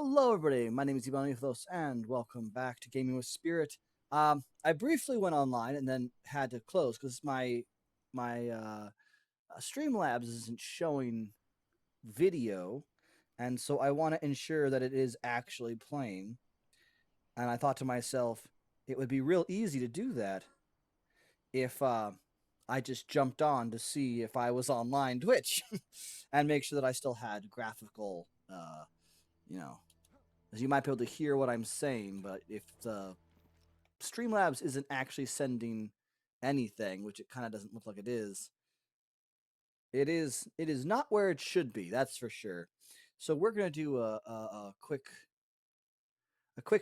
Hello, everybody. My name is Ivan Mythos, and welcome back to Gaming with Spirit. I briefly went online and then had to close because my Streamlabs isn't showing video, and so I want to ensure that it is actually playing. And I thought to myself, it would be real easy to do that if I just jumped on to see if I was online Twitch and make sure that I still had graphical, you know, as you might be able to hear what I'm saying, but if the Streamlabs isn't actually sending anything, which it kind of doesn't look like it is not where it should be, that's for sure. So we're gonna do a quick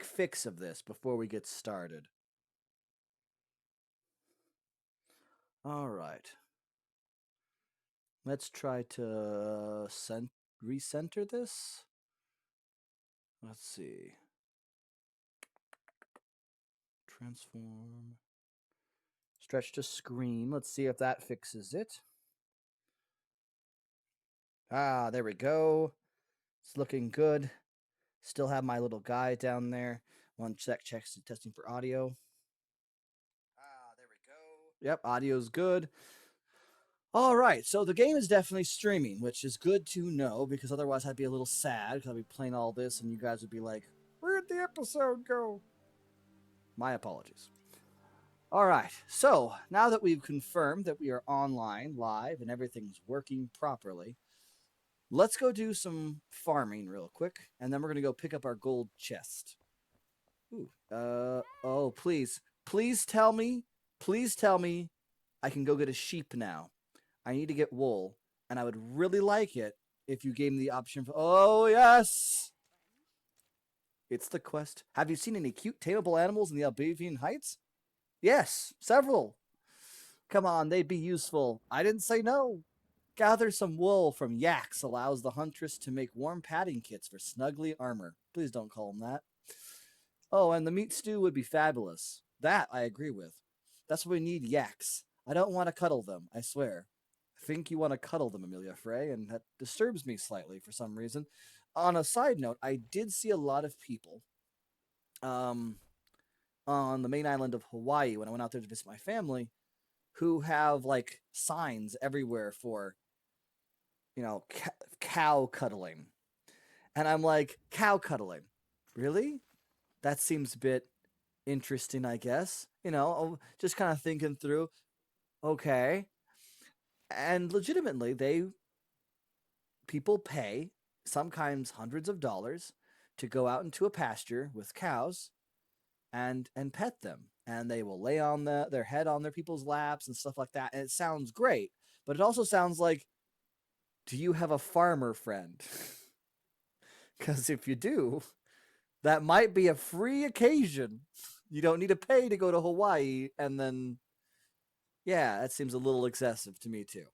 fix of this before we get started. All right, let's try to recenter this. Let's see. Transform. Stretch to screen. Let's see if that fixes it. Ah, there we go. It's looking good. Still have my little guy down there. One checks testing for audio. Ah, there we go. Yep, audio's good. All right, so the game is definitely streaming, which is good to know because otherwise I'd be a little sad because I'd be playing all this and you guys would be like, "Where'd the episode go?" My apologies. All right, so now that we've confirmed that we are online, live, and everything's working properly, let's go do some farming real quick, and then we're gonna go pick up our gold chest. Ooh. Oh, please tell me I can go get a sheep now. I need to get wool, and I would really like it if you gave me the option for. Oh yes, it's the quest. Have you seen any cute tameable animals in the Albavian Heights? Yes, several. Come on, they'd be useful. I didn't say no. Gather some wool from yaks allows the huntress to make warm padding kits for snuggly armor. Please don't call them that. Oh, and the meat stew would be fabulous. That I agree with. That's what we need, yaks. I don't want to cuddle them, I swear. I think you want to cuddle them, Amelia Frey, and that disturbs me slightly for some reason. On a side note, I did see a lot of people um, on the main island of Hawaii when I went out there to visit my family who have like signs everywhere for, cow cuddling. And I'm like, cow cuddling? Really? That seems a bit interesting, I guess. Just kind of thinking through, okay. And legitimately, people pay sometimes hundreds of dollars to go out into a pasture with cows and pet them. And they will lay on their head on their people's laps and stuff like that. And it sounds great, but it also sounds like, do you have a farmer friend? Because if you do, that might be a free occasion. You don't need to pay to go to Hawaii, and then, yeah, that seems a little excessive to me too.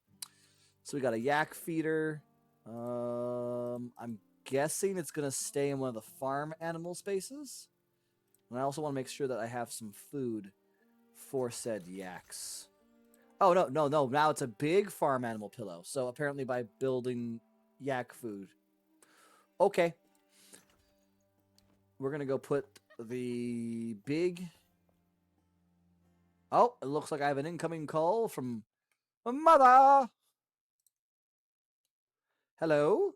So we got a yak feeder. I'm guessing it's gonna stay in one of the farm animal spaces, and I also want to make sure that I have some food for said yaks. Oh no, no, no! Now it's a big farm animal pillow. So apparently, by building yak food, okay, we're gonna go put the big. Oh, it looks like I have an incoming call from mother. Hello?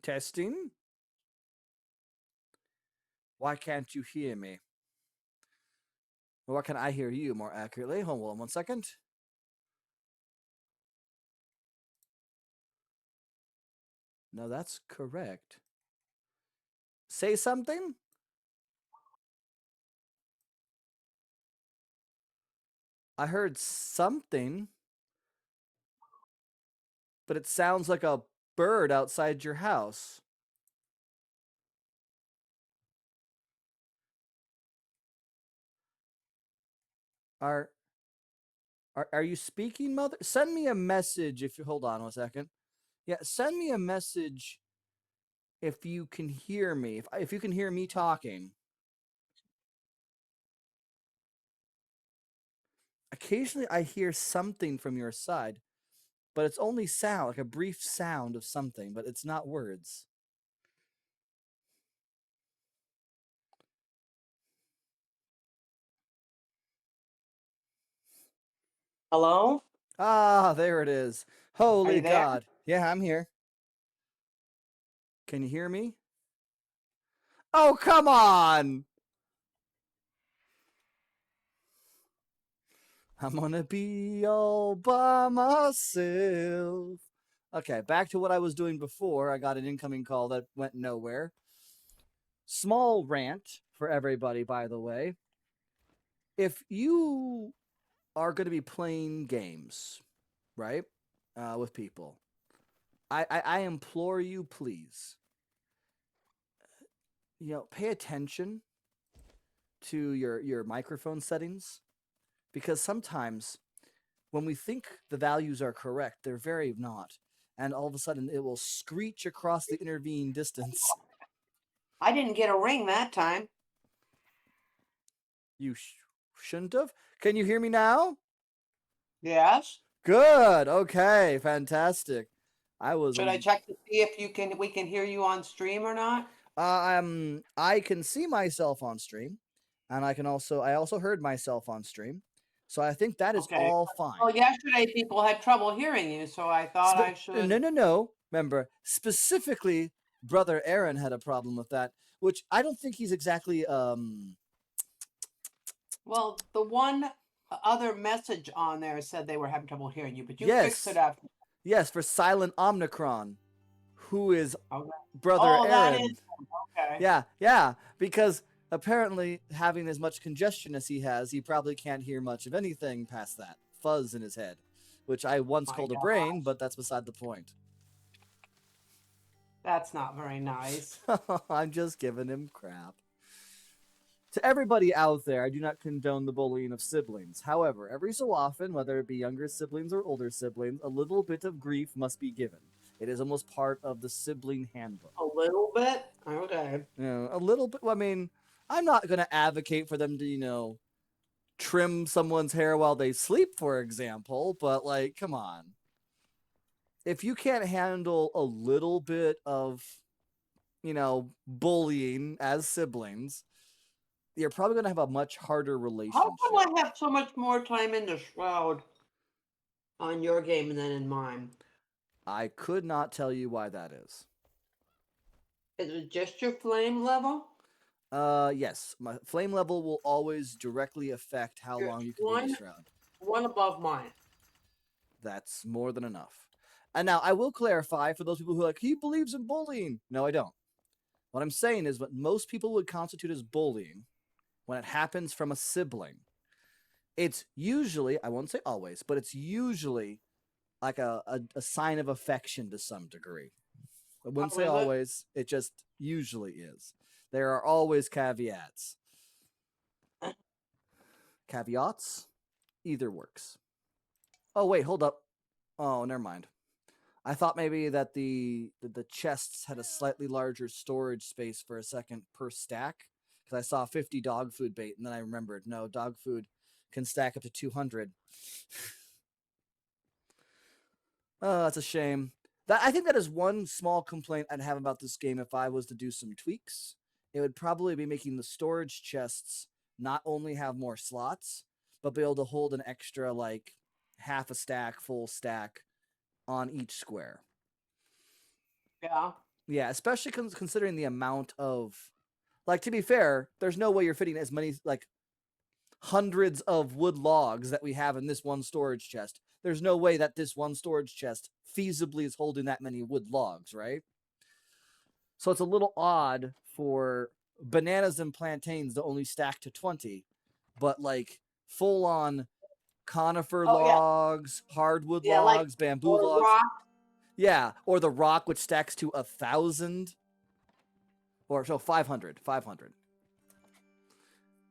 Testing? Why can't you hear me? Or why can I hear you more accurately? Hold on 1 second. No, that's correct. Say something? I heard something, but it sounds like a bird outside your house. Are are you speaking, mother? Send me a message if you hold on 1 second. Yeah, send me a message if you can hear me. If you can hear me talking. Occasionally I hear something from your side. but it's only sound, like a brief sound of something, but it's not words. Hello? Ah, there it is. Are Holy you there? God. Yeah, I'm here. Can you hear me? Oh, come on. I'm gonna be all by myself. Okay, back to what I was doing before. I got an incoming call that went nowhere. Small rant for everybody, by the way. If you are going to be playing games, right, with people, I implore you, please, pay attention to your microphone settings, because sometimes when we think the values are correct, they're very not. And all of a sudden, it will screech across the intervening distance. I didn't get a ring that time. You shouldn't have. Can you hear me now? Yes. Good. Okay. Fantastic. I was. Should I check to see if we can hear you on stream or not? I can see myself on stream, and I also heard myself on stream, so I think that is Okay. all fine. Well, yesterday people had trouble hearing you, so I thought I should. No. Remember, specifically, brother Aaron had a problem with that, which I don't think he's exactly. Well, the one other message on there said they were having trouble hearing you, but you fixed it Yes, up. yes, for Silent Omnicron, who is Okay. brother Oh, that Aaron. is okay. Yeah, because apparently having as much congestion as he has, he probably can't hear much of anything past that fuzz in his head, which I once My called a God, brain, but that's beside the point. that's not very nice. I'm just giving him crap. To everybody out there, I do not condone the bullying of siblings. However, every so often, whether it be younger siblings or older siblings, a little bit of grief must be given. It is almost part of the sibling handbook. A little bit? Okay. A little bit. I mean, I'm not going to advocate for them to, trim someone's hair while they sleep, for example, but like, come on. If you can't handle a little bit of, bullying as siblings, you're probably going to have a much harder relationship. How come I have so much more time in the Shroud on your game than in mine? I could not tell you why that is. Is it just your flame level? Yes, my flame level will always directly affect how You're long you can be in the shroud. one above mine. That's more than enough. And now I will clarify for those people who are like, he believes in bullying. No, I don't. What I'm saying is what most people would constitute as bullying when it happens from a sibling. It's usually, I won't say always, but it's usually like a sign of affection to some degree. I wouldn't say always, it just usually is. There are always caveats. Caveats? Either works. Oh, wait, hold up. Oh, never mind. I thought maybe that the chests had a slightly larger storage space for a second per stack, because I saw 50 dog food bait, and then I remembered, no, dog food can stack up to 200. Oh, that's a shame. I think that is one small complaint I'd have about this game if I was to do some tweaks. It would probably be making the storage chests not only have more slots, but be able to hold an extra, like, half a stack, full stack on each square. Yeah. Yeah, especially considering the amount of, like, to be fair, there's no way you're fitting as many, like, hundreds of wood logs that we have in this one storage chest. There's no way that this one storage chest feasibly is holding that many wood logs, right? So it's a little odd for bananas and plantains to only stack to 20, but like full on conifer logs, hardwood logs, bamboo logs. Rock. Yeah, or the rock, which stacks to 1,000, or so 500.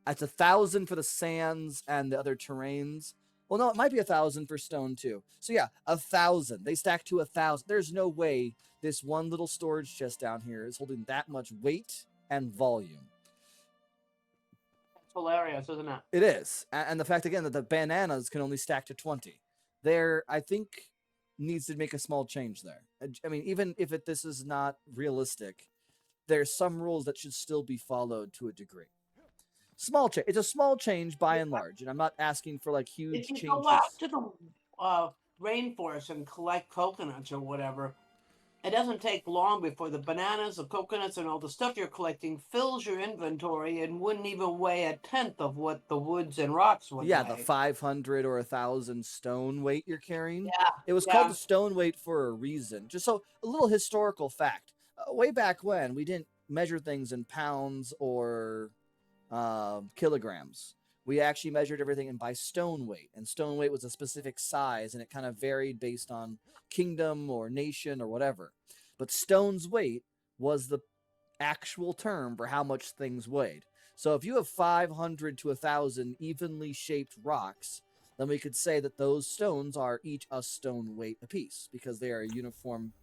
It's 1,000 for the sands and the other terrains. Well, no, it might be 1,000 for stone too. So yeah, 1,000. They stack to 1,000. There's no way this one little storage chest down here is holding that much weight and volume. It's hilarious, isn't it? It is. And the fact, again, that the bananas can only stack to 20. I think needs to make a small change there. I mean, even if this is not realistic, there's some rules that should still be followed to a degree. Small change. It's a small change by and large, and I'm not asking for like If huge you go changes. out to the rainforest and collect coconuts or whatever, it doesn't take long before the bananas, the coconuts, and all the stuff you're collecting fills your inventory and wouldn't even weigh a tenth of what the woods and rocks would Yeah, weigh. the 500 or 1,000 stone weight you're carrying. Yeah, It was called the stone weight for a reason. Just so a little historical fact. Way back when, we didn't measure things in pounds or kilograms. We actually measured everything in by stone weight, and stone weight was a specific size, and it kind of varied based on kingdom or nation or whatever. But stone's weight was the actual term for how much things weighed. So if you have 500 to 1,000 evenly shaped rocks, then we could say that those stones are each a stone weight apiece because they are a uniform.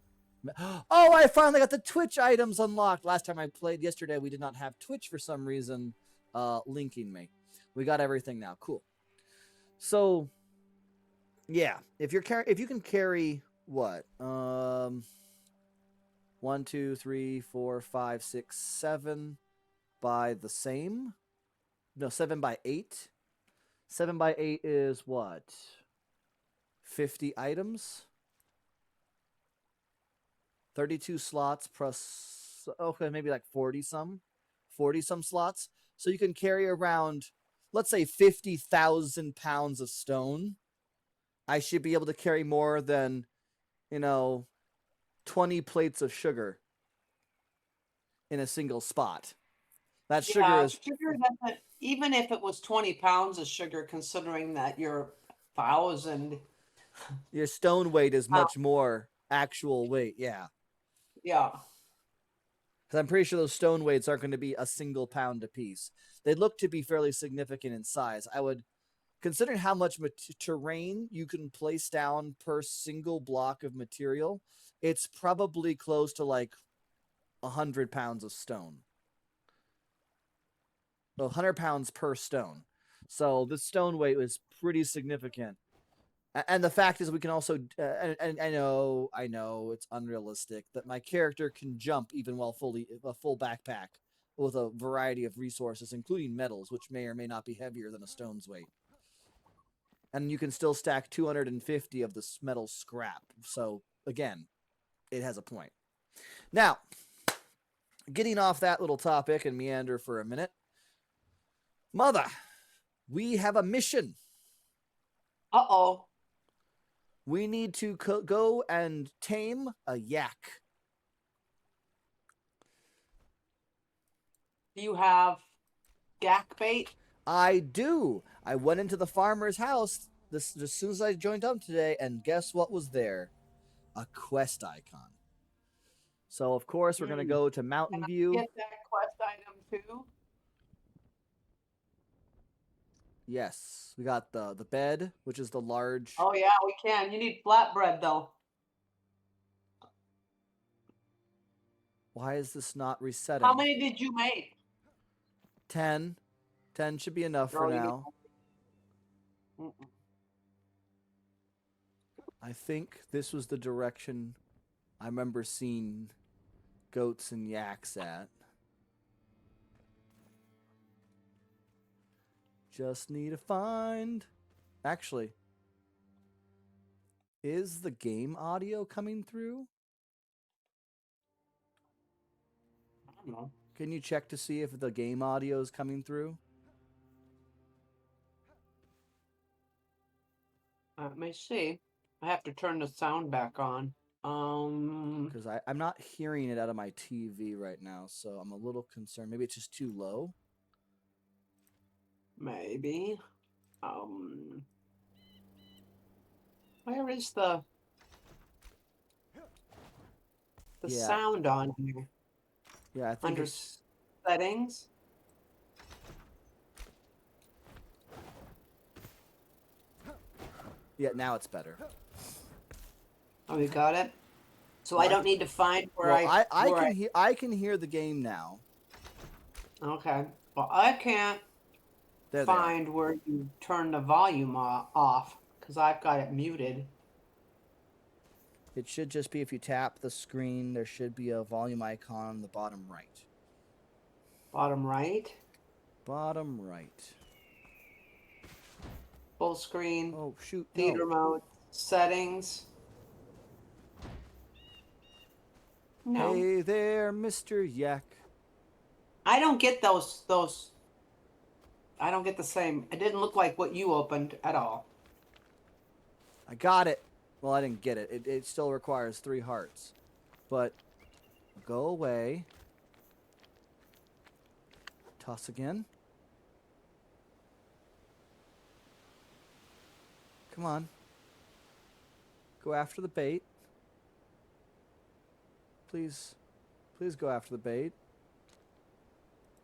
Oh, I finally got the Twitch items unlocked. Last time I played yesterday, we did not have Twitch for some reason linking me. We got everything now. Cool. So, yeah, if you can carry what 1, 2, 3, 4, 5, 6, 7 by the same. No, 7 by 8. 7 by 8 is what? 50 items. 32 slots plus, okay, maybe like 40 some slots. So you can carry around, let's say 50,000 pounds of stone. I should be able to carry more than, 20 plates of sugar in a single spot. That sugar is sugar doesn't, even if it was 20 pounds of sugar, considering that you're 1,000. Your stone weight is much more actual weight, yeah. Yeah. Because I'm pretty sure those stone weights aren't going to be a single pound apiece. They look to be fairly significant in size. I would, considering how much terrain you can place down per single block of material, it's probably close to like 100 pounds of stone. 100 pounds per stone. So the stone weight was pretty significant. And the fact is, we can also, and I know it's unrealistic that my character can jump even while a full backpack with a variety of resources, including metals, which may or may not be heavier than a stone's weight. And you can still stack 250 of this metal scrap. So again, it has a point. Now, getting off that little topic and meander for a minute, Mother, we have a mission. Uh-oh. We need to go and tame a yak. Do you have gack bait? I do. I went into the farmer's house as soon as I joined up today, and guess what was there? A quest icon. So, of course, we're going to go to Mountain Can View. I get that quest item too? Yes. We got the bed, which is the large... Oh, yeah, we can. You need flatbread, though. Why is this not resetting? How many did you make? 10. 10 should be enough for now. I think this was the direction I remember seeing goats and yaks at. Just need to find... Actually, is the game audio coming through? I don't know. Can you check to see if the game audio is coming through? Let me see. I have to turn the sound back on. Because I'm not hearing it out of my TV right now, so I'm a little concerned. Maybe it's just too low? Maybe. Where is the sound on here? Yeah, I think under it's... settings. Yeah, now it's better. Oh, you got it? So I don't need to find where I can hear the game now. Okay. Well, I can't find where you turn the volume off because I've got it muted. It should just be if you tap the screen, there should be a volume icon on the bottom right. Bottom right. Bottom right. Full screen. Oh, shoot, Theater no. mode. Settings. No. Hey there, Mr. Yak. I don't get those. I don't get the same. It didn't look like what you opened at all. I got it. Well, I didn't get it. It still requires 3 hearts. But go away. Toss again. Come on. Go after the bait. Please. Please go after the bait.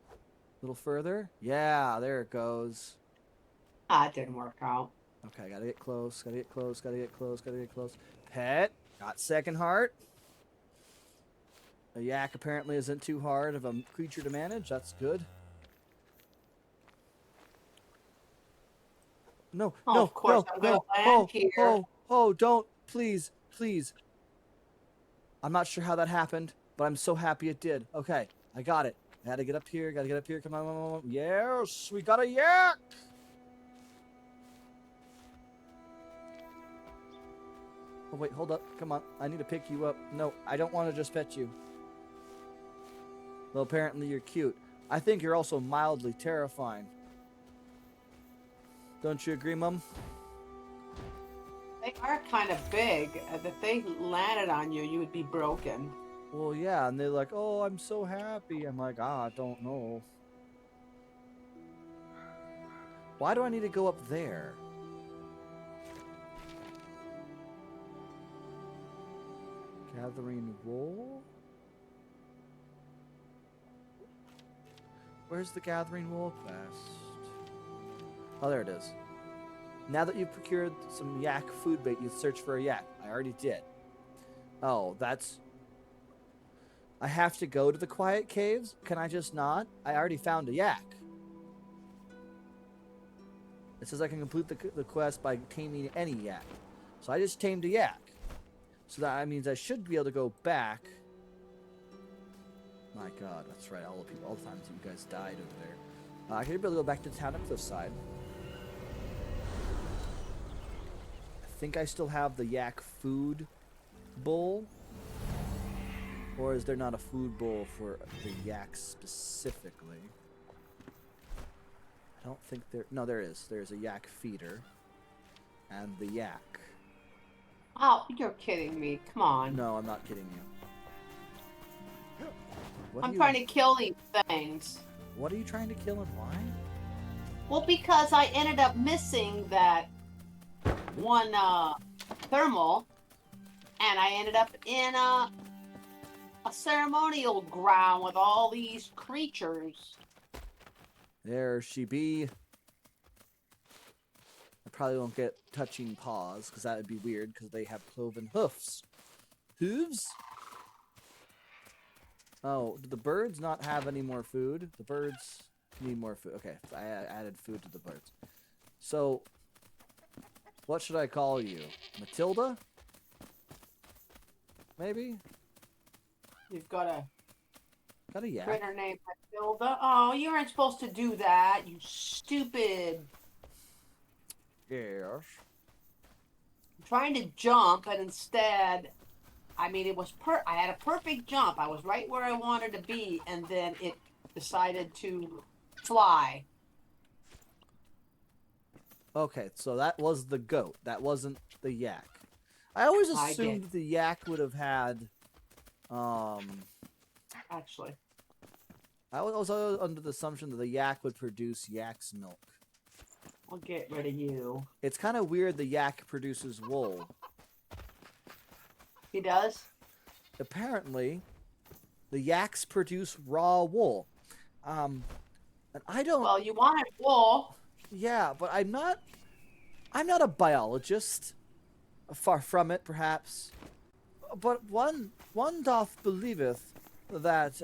A little further. Yeah, there it goes. Ah, it didn't work out. Okay, gotta get close. Gotta get close. Gotta get close. Gotta get close. Pet. Got second heart. A yak apparently isn't too hard of a creature to manage. That's good. No, Oh, no, of course, no, I'm gonna no. land Oh, here. oh, don't. Please, please. I'm not sure how that happened, but I'm so happy it did. Okay, I got it. I had to get up here. Gotta get up here. Come on, come on, come on. Yes, we got a yak. Oh, wait, hold up. Come on. I need to pick you up. No, I don't want to just pet you. Well, apparently you're cute. I think you're also mildly terrifying. Don't you agree, Mum? They are kind of big. If they landed on you, you would be broken. Well, yeah, and they're like, oh, I'm so happy. I'm like, I don't know. Why do I need to go up there? Gathering wool? Where's the gathering wool quest? Oh, there it is. Now that you've procured some yak food bait, you search for a yak. I already did. Oh, that's... I have to go to the quiet caves? Can I just not? I already found a yak. It says I can complete the quest by taming any yak. So I just tamed a yak. So that means I should be able to go back. My god, that's right. All the times you guys died over there. I should be able to go back to town at Cliffside. I think I still have the yak food bowl. Or is there not a food bowl for the yak specifically? I don't think there... No, there is. There's a yak feeder. And the yak. Oh, you're kidding me. Come on. No, I'm not kidding you. I'm trying to kill these things. What are you trying to kill and why? Well, because I ended up missing that one thermal, and I ended up in a ceremonial ground with all these creatures. There she be. I probably won't get touching paws, because that would be weird, because they have cloven hoofs. Hooves? Oh, do the birds not have any more food? The birds need more food. Okay, I added food to the birds. So, what should I call you? Matilda? Maybe? You've got a yak. critter named Matilda. Oh, you weren't supposed to do that, you stupid. Yes. I'm trying to jump, and instead, I mean, I had a perfect jump. I was right where I wanted to be, and then it decided to fly. Okay, so that was the goat. That wasn't the yak. I always assumed the yak would have had, Actually. I was under the assumption that the yak would produce yak's milk. I'll get rid of you. It's kind of weird the yak produces wool. He does? Apparently, the yaks produce raw wool. And I don't... Well, you wanted wool. Yeah, but I'm not a biologist. Far from it, perhaps. But one doth believeth that,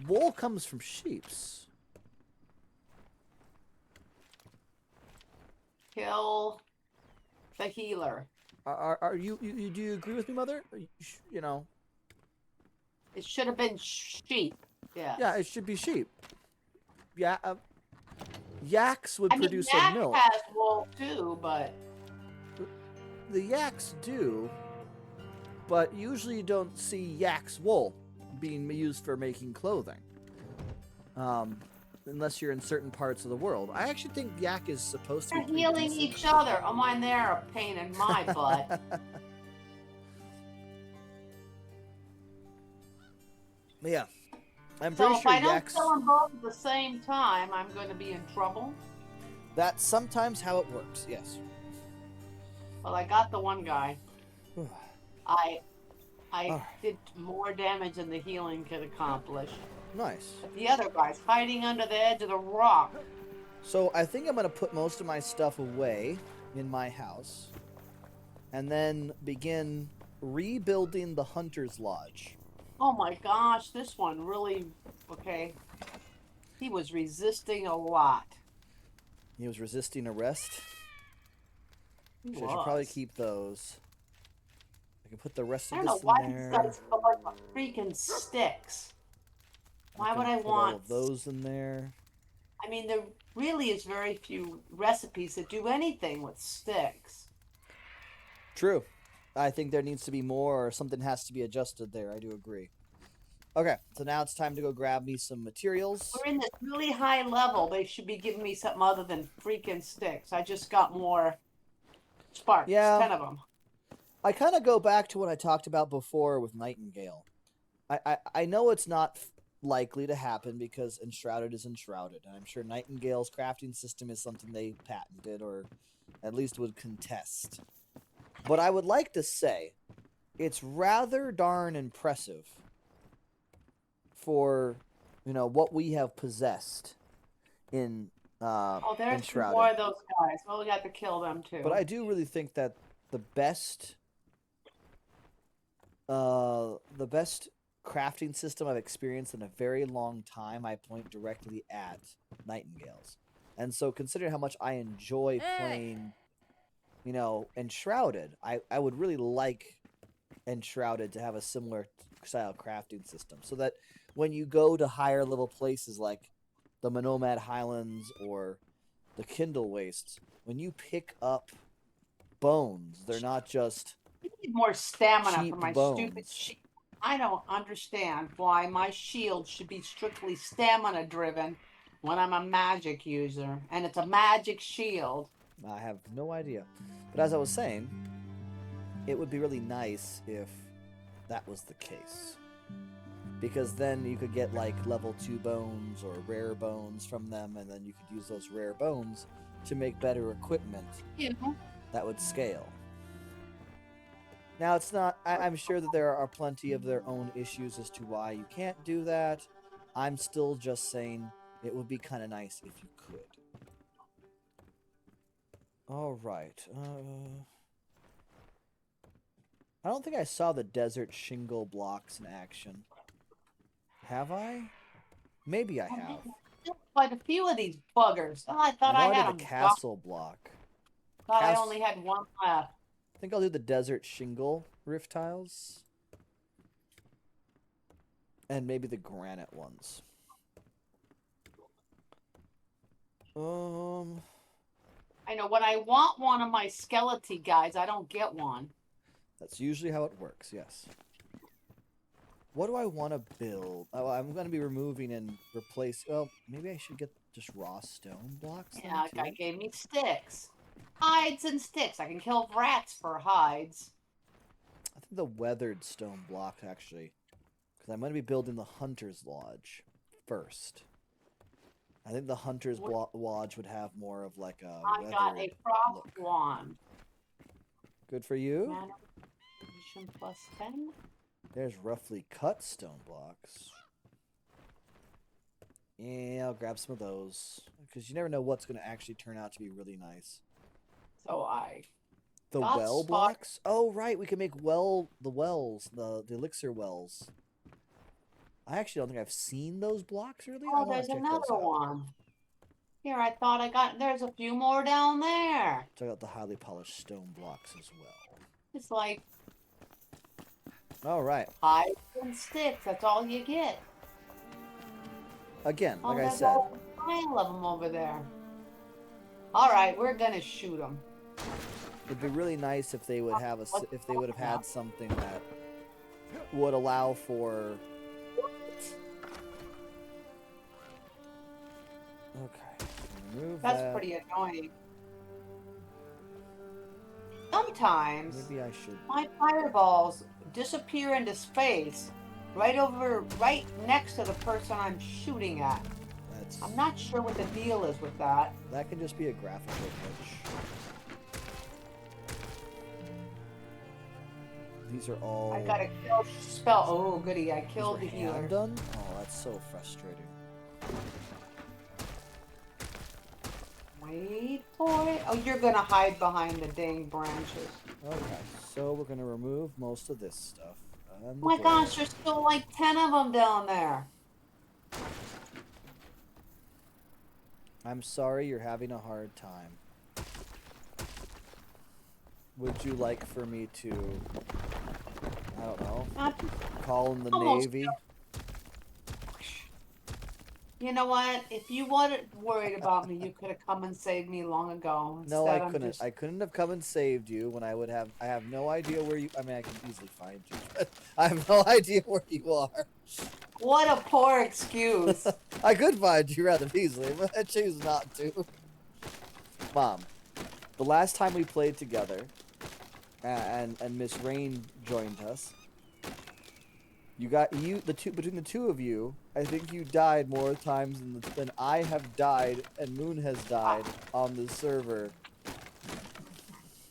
wool comes from sheeps. Kill the healer. Are you do you agree with me, Mother? You know. It should have been sheep. Yes. Yeah, it should be sheep. Yeah, yaks would I mean, produce a yak milk. has wool too, but The yaks do, but usually you don't see yak's wool being used for making clothing. Unless you're in certain parts of the world. I actually think yak is supposed to they're be pretty healing decent. each other. Oh, mine, they're a pain in my butt. Yeah, I'm So pretty if sure I don't yaks. kill them both at the same time, I'm going to be in trouble. That's sometimes how it works. Yes. Well, I got the one guy. I Alright. did more damage than the healing could accomplish. Nice. But the other guy's hiding under the edge of the rock. So I think I'm gonna put most of my stuff away in my house, and then begin rebuilding the hunter's lodge. Oh my gosh, this one really... Okay. He was resisting a lot. He was resisting arrest. He I should probably keep those. I can put the rest of I don't this know why in these there. guys go like freaking sticks. Why would I put want all of those in there? I mean, there really is very few recipes that do anything with sticks. True. I think there needs to be more, or something has to be adjusted there. I do agree. Okay, so now it's time to go grab me some materials. We're in this really high level. They should be giving me something other than freaking sticks. I just got more sparks. Yeah. 10 of them. I kind of go back to what I talked about before with Nightingale. I know it's not likely to happen because Enshrouded is Enshrouded, and I'm sure Nightingale's crafting system is something they patented or at least would contest. But I would like to say it's rather darn impressive for, you know, what we have possessed in Oh, there's Enshrouded. more of those guys. Well, we got to kill them too. But I do really think that the best crafting system I've experienced in a very long time, I point directly at Nightingales. And so considering how much I enjoy playing, you know, Enshrouded, I would really like Enshrouded to have a similar style crafting system, so that when you go to higher level places like the Monomad Highlands or the Kindle Wastes, when you pick up bones, they're not just I need more stamina cheap for my bones. stupid shield. I don't understand why my shield should be strictly stamina driven when I'm a magic user, and it's a magic shield. I have no idea. But as I was saying, it would be really nice if that was the case. Because then you could get like level 2 bones or rare bones from them, and then you could use those rare bones to make better equipment that would scale. Now, it's not... I'm sure that there are plenty of their own issues as to why you can't do that. I'm still just saying it would be kind of nice if you could. Alright. I don't think I saw the desert shingle blocks in action. Have I? Maybe I have. Quite a few of these buggers. Oh, I thought I I had did them. the castle block. Thought I only had one left. I think I'll do the desert shingle rift tiles. And maybe the granite ones. I know when I want one of my skeleton guys, I don't get one. That's usually how it works, yes. What do I want to build? Oh, I'm going to be removing and replace... Well, maybe I should get just raw stone blocks. Yeah, that guy gave me sticks. Hides and sticks. I can kill rats for hides. I think the weathered stone block, actually. Because I'm going to be building the Hunter's Lodge first. I think the Hunter's Lodge would have more of like a I got a frost wand. Good for you. Manipulation plus 10. There's roughly cut stone blocks. Yeah, I'll grab some of those. Because you never know what's going to actually turn out to be really nice. So the well blocks? Oh, right. We can make the wells, the elixir wells. I actually don't think I've seen those blocks earlier. Oh, there's another one. Here, I thought I got... There's a few more down there. Check out the highly polished stone blocks as well. It's like All right. hides and sticks. That's all you get. Again, like Oh, I there's said, a pile of them over there. All right, we're gonna shoot them. it'd be really nice if they would have if they would have Yeah. had something that would allow for. Okay, remove That's that. pretty annoying. Sometimes Maybe I should. my fireballs disappear into space right next to the person I'm shooting at. That's. I'm not sure what the deal is with that. That can just be a graphical glitch. These are all. I got a kill spell. Oh, goody. I These killed are the healer. hand done? Oh, that's so frustrating. Wait for it. Oh, you're going to hide behind the dang branches. Okay, so we're gonna remove most of this stuff. Oh my gosh, there's still like 10 of them down there. I'm sorry you're having a hard time. Would you like for me to, I don't know, call in the Navy? You know what? If you weren't worried about me, you could have come and saved me long ago. No, I Instead, couldn't. I couldn't have come and saved you when I would have. I have no idea where you. I mean, I can easily find you, but I have no idea where you are. What a poor excuse. I could find you rather easily, but I choose not to. Mom, the last time we played together, and Miss Rain joined us. Between the two of you, I think you died more times than I have died and Moon has died on the server.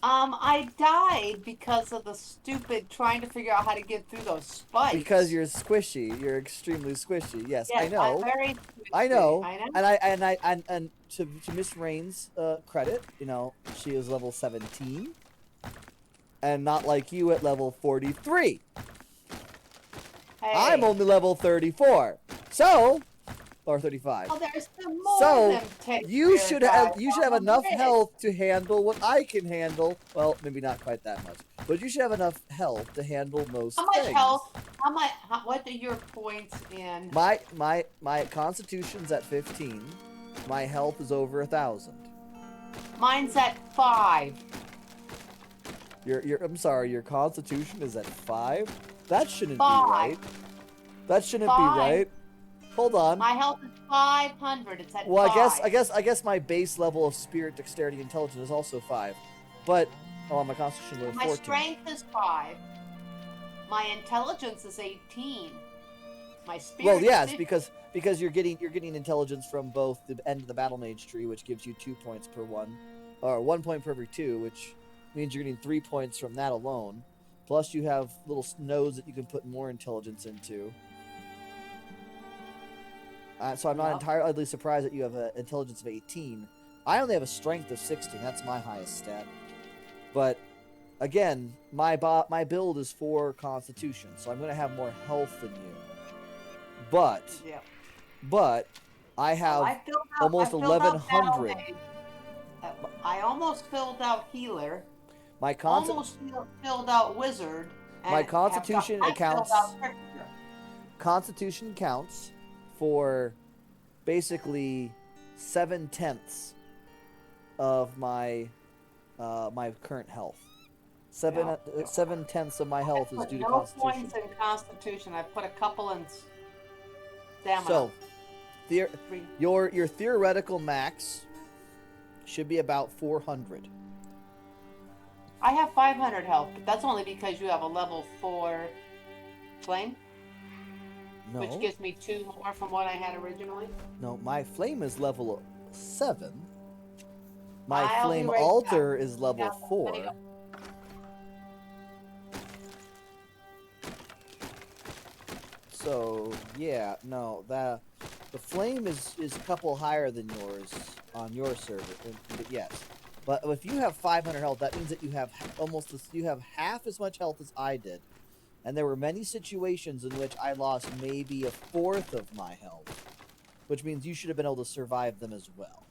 I died because of the stupid trying to figure out how to get through those spikes. Because you're squishy. You're extremely squishy. Yes, I know. I'm very squishy. I know. I know. And to Miss Rain's credit, you know, she is level 17. And not like you at level 43. Hey. I'm only level 34. So, or 35. Oh, there's some more So, of them you should have enough health to handle what I can handle. Well, maybe not quite that much. But you should have enough health to handle most How much things. health? What are your points in? My constitution's at 15. My health is over 1,000. Mine's at 5. I'm sorry, your constitution is at 5? That shouldn't 5. be right. That shouldn't 5. be right. Hold on. My health is 500. It's at 5. Well, I guess my base level of spirit, dexterity, intelligence is also 5. But my constitution is 14. My strength is 5. My intelligence is 18. My spirit. Well, yes, is because you're getting intelligence from both the end of the battle mage tree, which gives you 2 points per one, or 1 point per every 2, which means you're getting 3 points from that alone. Plus, you have little nodes that you can put more intelligence into. So I'm not entirely surprised that you have an intelligence of 18. I only have a strength of 16. That's my highest stat. But again, my build is for constitution, so I'm going to have more health than you. But I have almost 1,100. I almost filled out healer. My almost filled out wizard. And my constitution accounts. Constitution counts for basically 7/10 of my my current health. 7/10 of my health is due to constitution. No points in constitution. I put a couple in stamina. So, your theoretical max should be about 400. I have 500 health, but that's only because you have a level 4 flame. No. Which gives me 2 more from what I had originally. No, my flame is level 7. My flame altar is level 4. So yeah, no, the flame is a couple higher than yours on your server, but yes. But if you have 500 health, that means that you have half as much health as I did. And there were many situations in which I lost maybe a fourth of my health, which means you should have been able to survive them as well.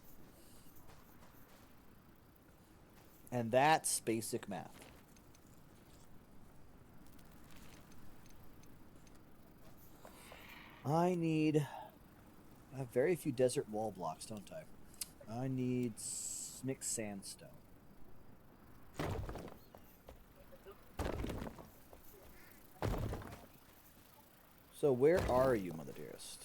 And that's basic math. I have very few desert wall blocks, don't I? I need mixed sandstone. So where are you, Mother Dearest?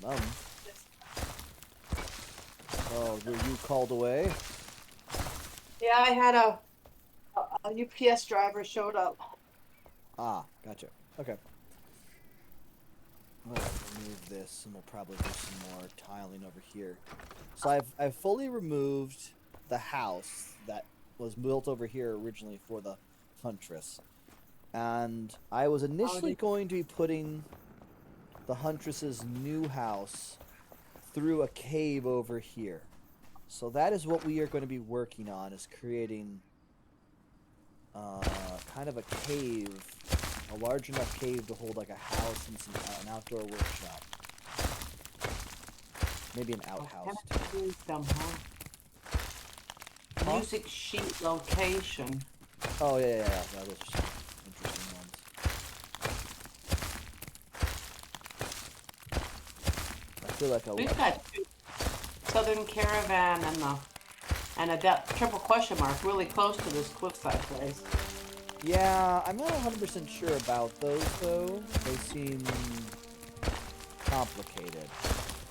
Mom? Oh, were you called away? Yeah, I had a UPS driver showed up. Ah, gotcha. Okay. Let's remove this, and we'll probably do some more tiling over here. So I've fully removed the house that was built over here originally for the Huntress. And I was initially going to be putting the Huntress's new house through a cave over here. So that is what we are going to be working on, is creating kind of a cave, a large enough cave to hold like a house and an outdoor workshop. Maybe an outhouse too. Music sheet location. Oh yeah. No, those are some interesting ones. I feel like We've got Southern Caravan and a triple question mark really close to this cliffside place. Yeah, I'm not 100% sure about those though. They seem complicated.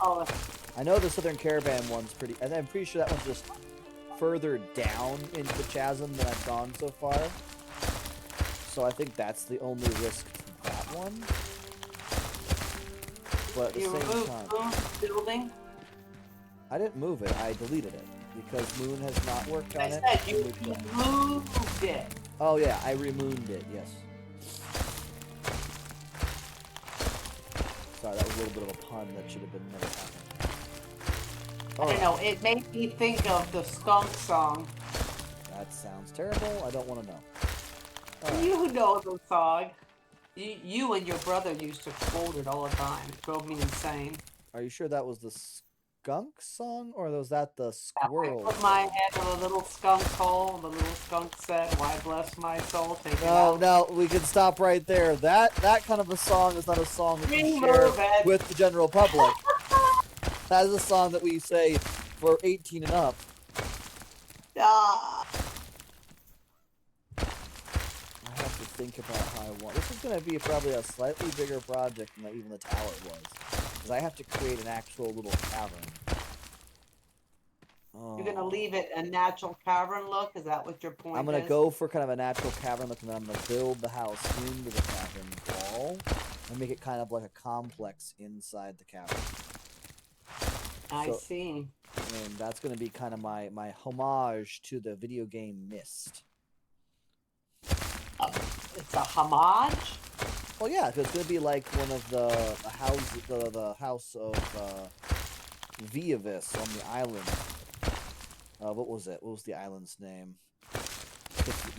Oh, I know the Southern Caravan one's pretty, and I'm pretty sure that one's just further down into the chasm than I've gone so far. So I think that's the only risk to that one. But at the same time, Moon's building? I didn't move it. I deleted it because Moon has not worked on it. I said you moved it. Oh yeah, I remooned it. Yes. Sorry, that was a little bit of a pun that should have been never happened. I don't know. It made me think of the skunk song. That sounds terrible. I don't want to know. Right. You know the song. You and your brother used to quote it all the time. It drove me insane. Are you sure that was the skunk song, or was that the squirrel? I put my head in a little skunk's hole. The little skunk said, "Why bless my soul?" Take it No, out. no, we can stop right there. That kind of a song is not a song that you share with the general public. That is a song that we say for 18 and up. I have to think about how I want. This is going to be probably a slightly bigger project than even the tower was, because I have to create an actual little cavern. You're going to leave it a natural cavern look? Is that what your point is? I'm going to go for kind of a natural cavern look, and then I'm going to build the house into the cavern wall and make it kind of like a complex inside the cavern. I see. And that's going to be kind of my homage to the video game Myst. It's a homage? Well, yeah, it's going to be like one of the house of Viavis on the island. What was it? What was the island's name?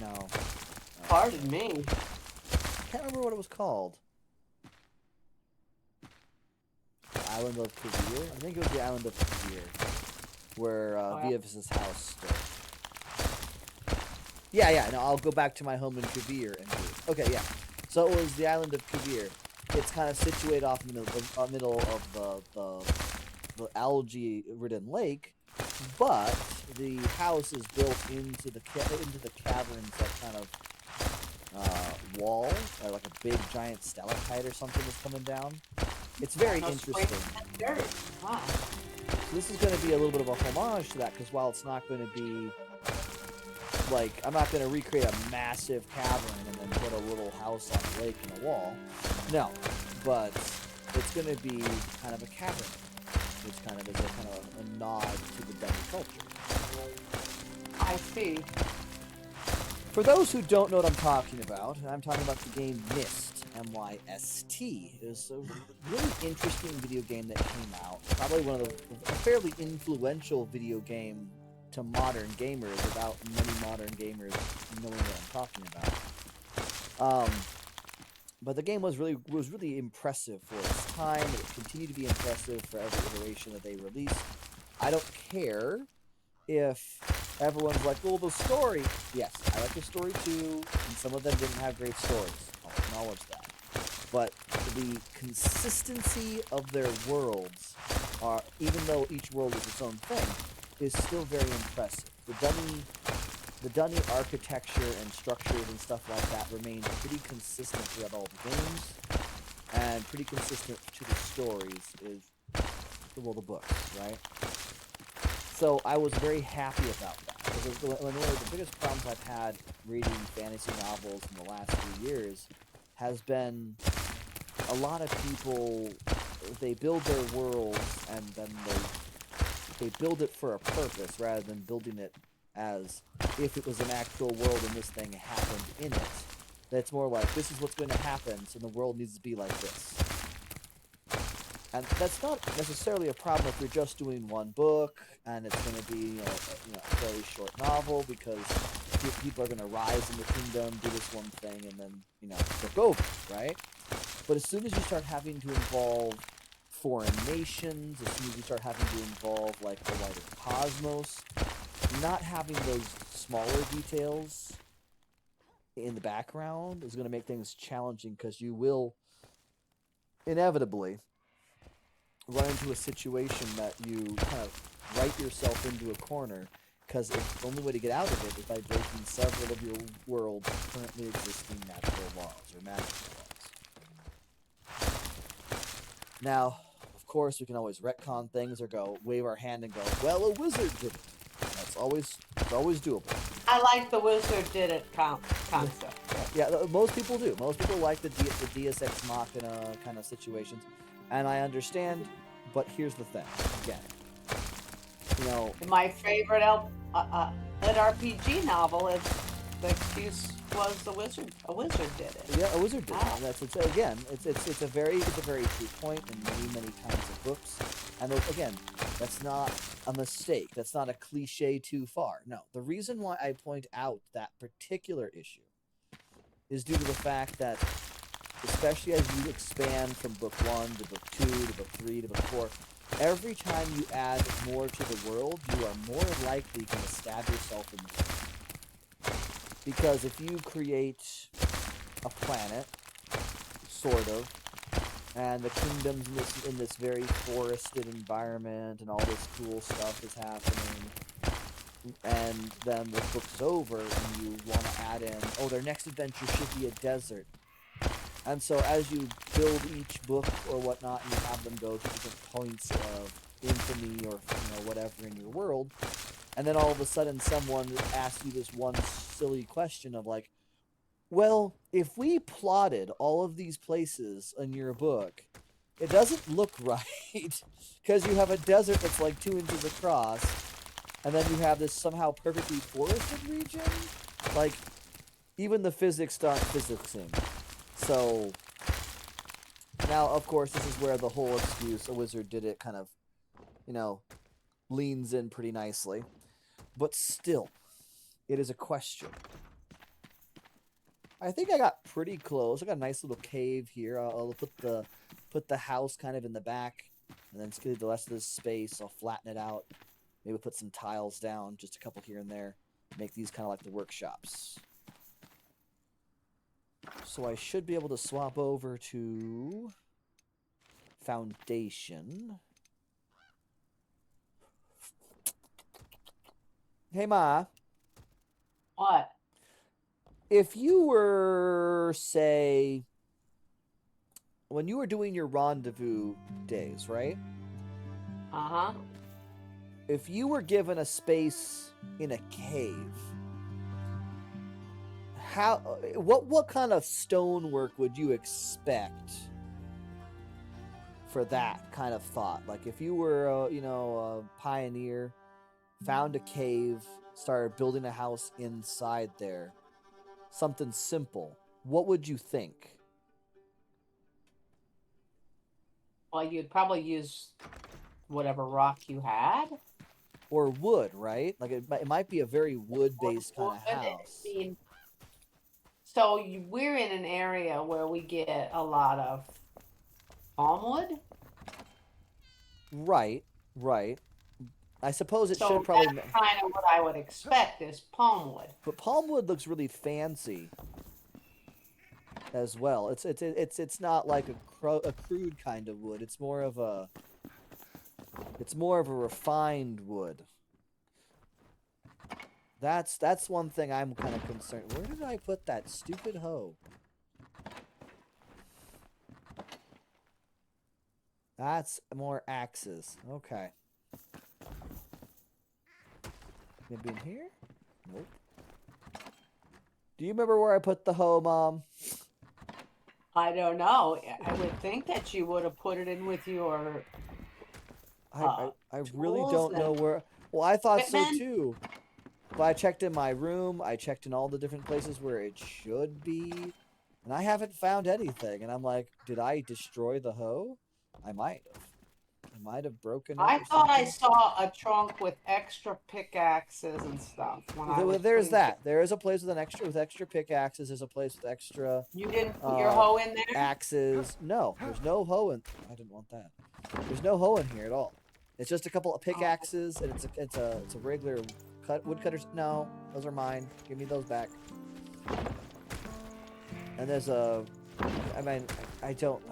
No. Pardon me. I can't remember what it was called. The Island of Kavir? I think it was the Island of Kavir, where Viavis's house stood. Yeah, no, I'll go back to my home in Kavir and do it. Okay, yeah. So it was the Island of Kavir. It's kind of situated off in the middle of the algae-ridden lake, but the house is built into the cavern's kind of wall, like a big giant stalactite or something is coming down. It's very interesting. Wow. So this is going to be a little bit of a homage to that, because while it's not going to be like, I'm not going to recreate a massive cavern and then put a little house on the lake and a wall. No, but it's going to be kind of a cavern, which kind of is a nod to the Dutch culture. I see. For those who don't know what I'm talking about, I'm talking about the game Myst, M-Y-S-T. It was a really interesting video game that came out. Probably a fairly influential video game to modern gamers, without many modern gamers knowing what I'm talking about. But the game was really impressive for its time. It continued to be impressive for every iteration that they released. I don't care if Everyone's like, well, the story. Yes, I like the story too, and some of them didn't have great stories. I'll acknowledge that. But the consistency of their worlds are, even though each world is its own thing, is still very impressive. The Dunny architecture and structures and stuff like that remain pretty consistent throughout all the games, and pretty consistent to the stories is, well, the books, right? So I was very happy about that, because one of the biggest problems I've had reading fantasy novels in the last few years has been a lot of people, they build their worlds and then they build it for a purpose rather than building it as if it was an actual world and this thing happened in it. That's more like, this is what's going to happen, so the world needs to be like this. And that's not necessarily a problem if you're just doing one book and it's going to be a fairly short novel, because people are going to rise in the kingdom, do this one thing, and then look over, right? But as soon as you start having to involve foreign nations, as soon as you start having to involve like the wider cosmos, not having those smaller details in the background is going to make things challenging, because you will inevitably run into a situation that you kind of write yourself into a corner, because the only way to get out of it is by breaking several of your world's currently existing natural laws or magical laws. Now, of course, we can always retcon things or wave our hand and go, well, a wizard did it. It's always doable. I like the wizard did it concept. Yeah, most people do. Most people like the Deus Ex Machina kind of situations, and I understand. But here's the thing. Again, my favorite RPG novel is the excuse was a wizard did it. Yeah, a wizard did it. It's a very true point in many kinds of books. And again, that's not a mistake. That's not a cliche too far. No, the reason why I point out that particular issue is due to the fact that, especially as you expand from book 1 to book 2 to book 3 to book 4, every time you add more to the world, you are more likely going to stab yourself in the foot. Because if you create a planet, sort of, and the kingdom's in this very forested environment, and all this cool stuff is happening, and then the book's over, and you want to add in, oh, their next adventure should be a desert. And so as you build each book or whatnot, and you have them go to different points of infamy or whatever in your world, and then all of a sudden someone asks you this one silly question of like, well, if we plotted all of these places in your book, it doesn't look right, because you have a desert that's like 2 inches across, and then you have this somehow perfectly forested region. Like, even the physics aren't physicsing. So, now, of course, this is where the whole excuse, a wizard did it, kind of, leans in pretty nicely. But still, it is a question. I think I got pretty close. I got a nice little cave here. I'll put the house kind of in the back, and then skid the rest of this space. I'll flatten it out. Maybe put some tiles down, just a couple here and there. Make these kind of like the workshops. So I should be able to swap over to Foundation. Hey, Ma. What? If you were, say, when you were doing your rendezvous days, right? Uh-huh. If you were given a space in a cave, what kind of stonework would you expect for that kind of thought? Like, if you were a pioneer, found a cave, started building a house inside there, something simple, what would you think? Well, you'd probably use whatever rock you had. Or wood, right? Like, it might be a very wood-based kind of house. I mean, so we're in an area where we get a lot of palm wood. Right. I suppose it So should probably. that's kind of what I would expect is palm wood. But palm wood looks really fancy as well. It's not like a crude kind of wood. It's more of a refined wood. That's one thing I'm kind of concerned. Where did I put that stupid hoe? That's more axes. Okay. Maybe in here? Nope. Do you remember where I put the hoe, Mom? I don't know. I would think that you would have put it in with your I really tools don't know and where. Well, I thought so equipment. too. But I checked in my room. I checked in all the different places where it should be. And I haven't found anything. And I'm like, did I destroy the hoe? I might have. I might have broken it I or thought I something. saw a trunk with extra pickaxes and stuff when I Well, was there's putting. that. There is a place with extra pickaxes. There's a place with extra You didn't put your uh, hoe in there? axes. No, there's no hoe in. I didn't want that. There's no hoe in here at all. It's just a couple of Oh, pickaxes, and it's a regular woodcutters. No, those are mine. Give me those back. And there's a. I mean, I don't.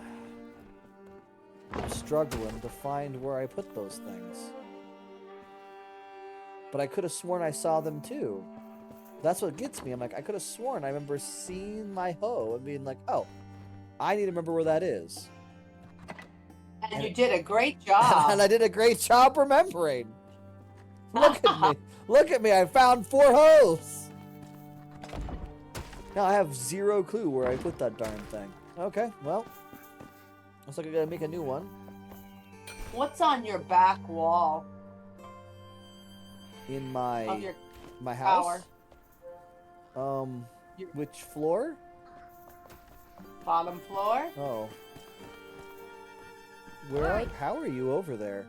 I'm struggling to find where I put those things. But I could have sworn I saw them too. That's what gets me. I'm like, I could have sworn I remember seeing my hoe and being like, oh, I need to remember where that is. and you did a great And job. I did a great job remembering. Look at me. Look at me. I found 4 hoes. Now I have 0 clue where I put that darn thing. Okay, well. Looks like I gotta make a new one. What's on your back wall In of your my tower? house. Your Which floor? bottom floor? Oh. How are you over there?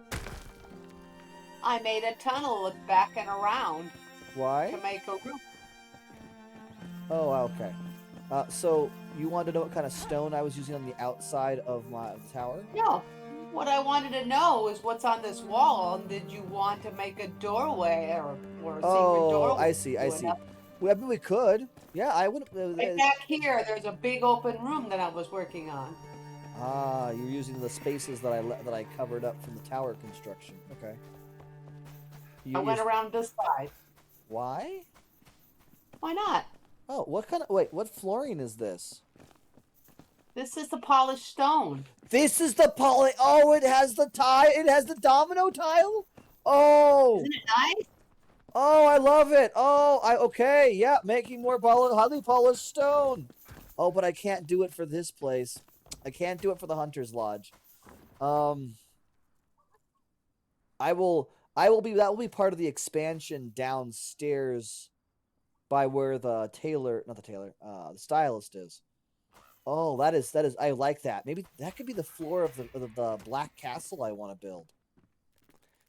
I made a tunnel with back and around Why? to make a roof. Oh, okay. So you wanted to know what kind of stone I was using on the outside of my tower? No. What I wanted to know is what's on this wall, and did you want to make a doorway or a secret Oh, doorway? I see. Well, I mean, we could. Yeah, I would. Right back here, there's a big open room that I was working on. You're using the spaces that I covered up from the tower construction. Okay. I went around this side. Why? Why not? Oh, what flooring is this? This is the polished stone. This is the poly. Oh, it has the tile. It has the domino tile. Oh. Isn't it nice? Oh, I love it. Oh, okay. Yeah, making more highly polished stone. Oh, but I can't do it for this place. I can't do it for the Hunter's Lodge. I will that will be part of the expansion downstairs by where the the stylist is. Oh, that is I like that. Maybe that could be the floor of the black castle I want to build.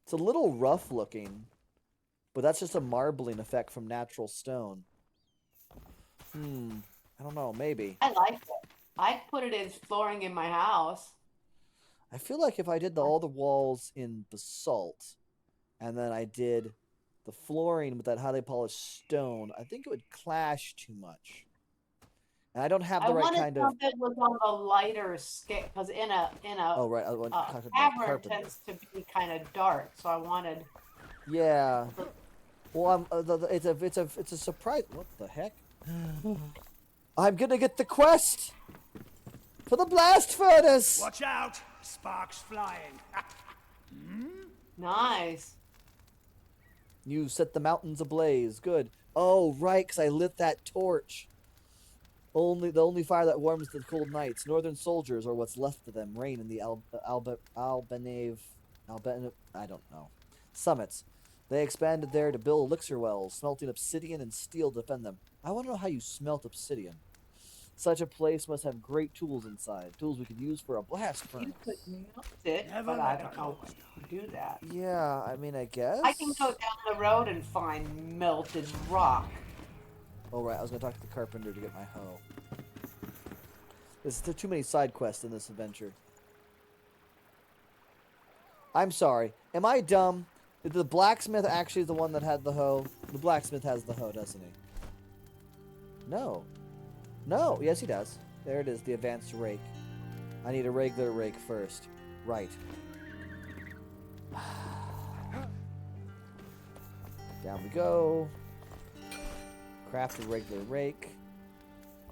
It's a little rough looking, but that's just a marbling effect from natural stone. I don't know, maybe. I like it. I'd put it as flooring in my house. I feel like if I did all the walls in basalt, and then I did the flooring with that highly polished stone, I think it would clash too much. And I don't have I the right wanted kind of. something that was on the lighter scale because in a Oh right, I want cavern carpenter. tends to be kind of dark, so I wanted. Yeah. Well, it's a surprise. What the heck? I'm gonna get the quest for the blast furnace. Watch out! Sparks flying. Nice. You set the mountains ablaze. Good. Oh right, because I lit that torch. The only fire that warms the cold nights. Northern soldiers, or what's left of them, reign in the Albanave, I don't know, summits. They expanded there to build elixir wells, smelting obsidian and steel to defend them. I want to know how you smelt obsidian. Such a place must have great tools inside, tools we could use for a blast furnace. You could melt it, Never but I let don't it know go. if you can do that. Yeah, I mean, I guess. I can go down the road and find melted rock. Oh right, I was gonna talk to the carpenter to get my hoe. There's too many side quests in this adventure. I'm sorry. Am I dumb? The blacksmith actually the one that had the hoe? The blacksmith has the hoe, doesn't he? No. No. Yes, he does. There it is, the advanced rake. I need a regular rake first. Right. Down we go. Craft a regular rake.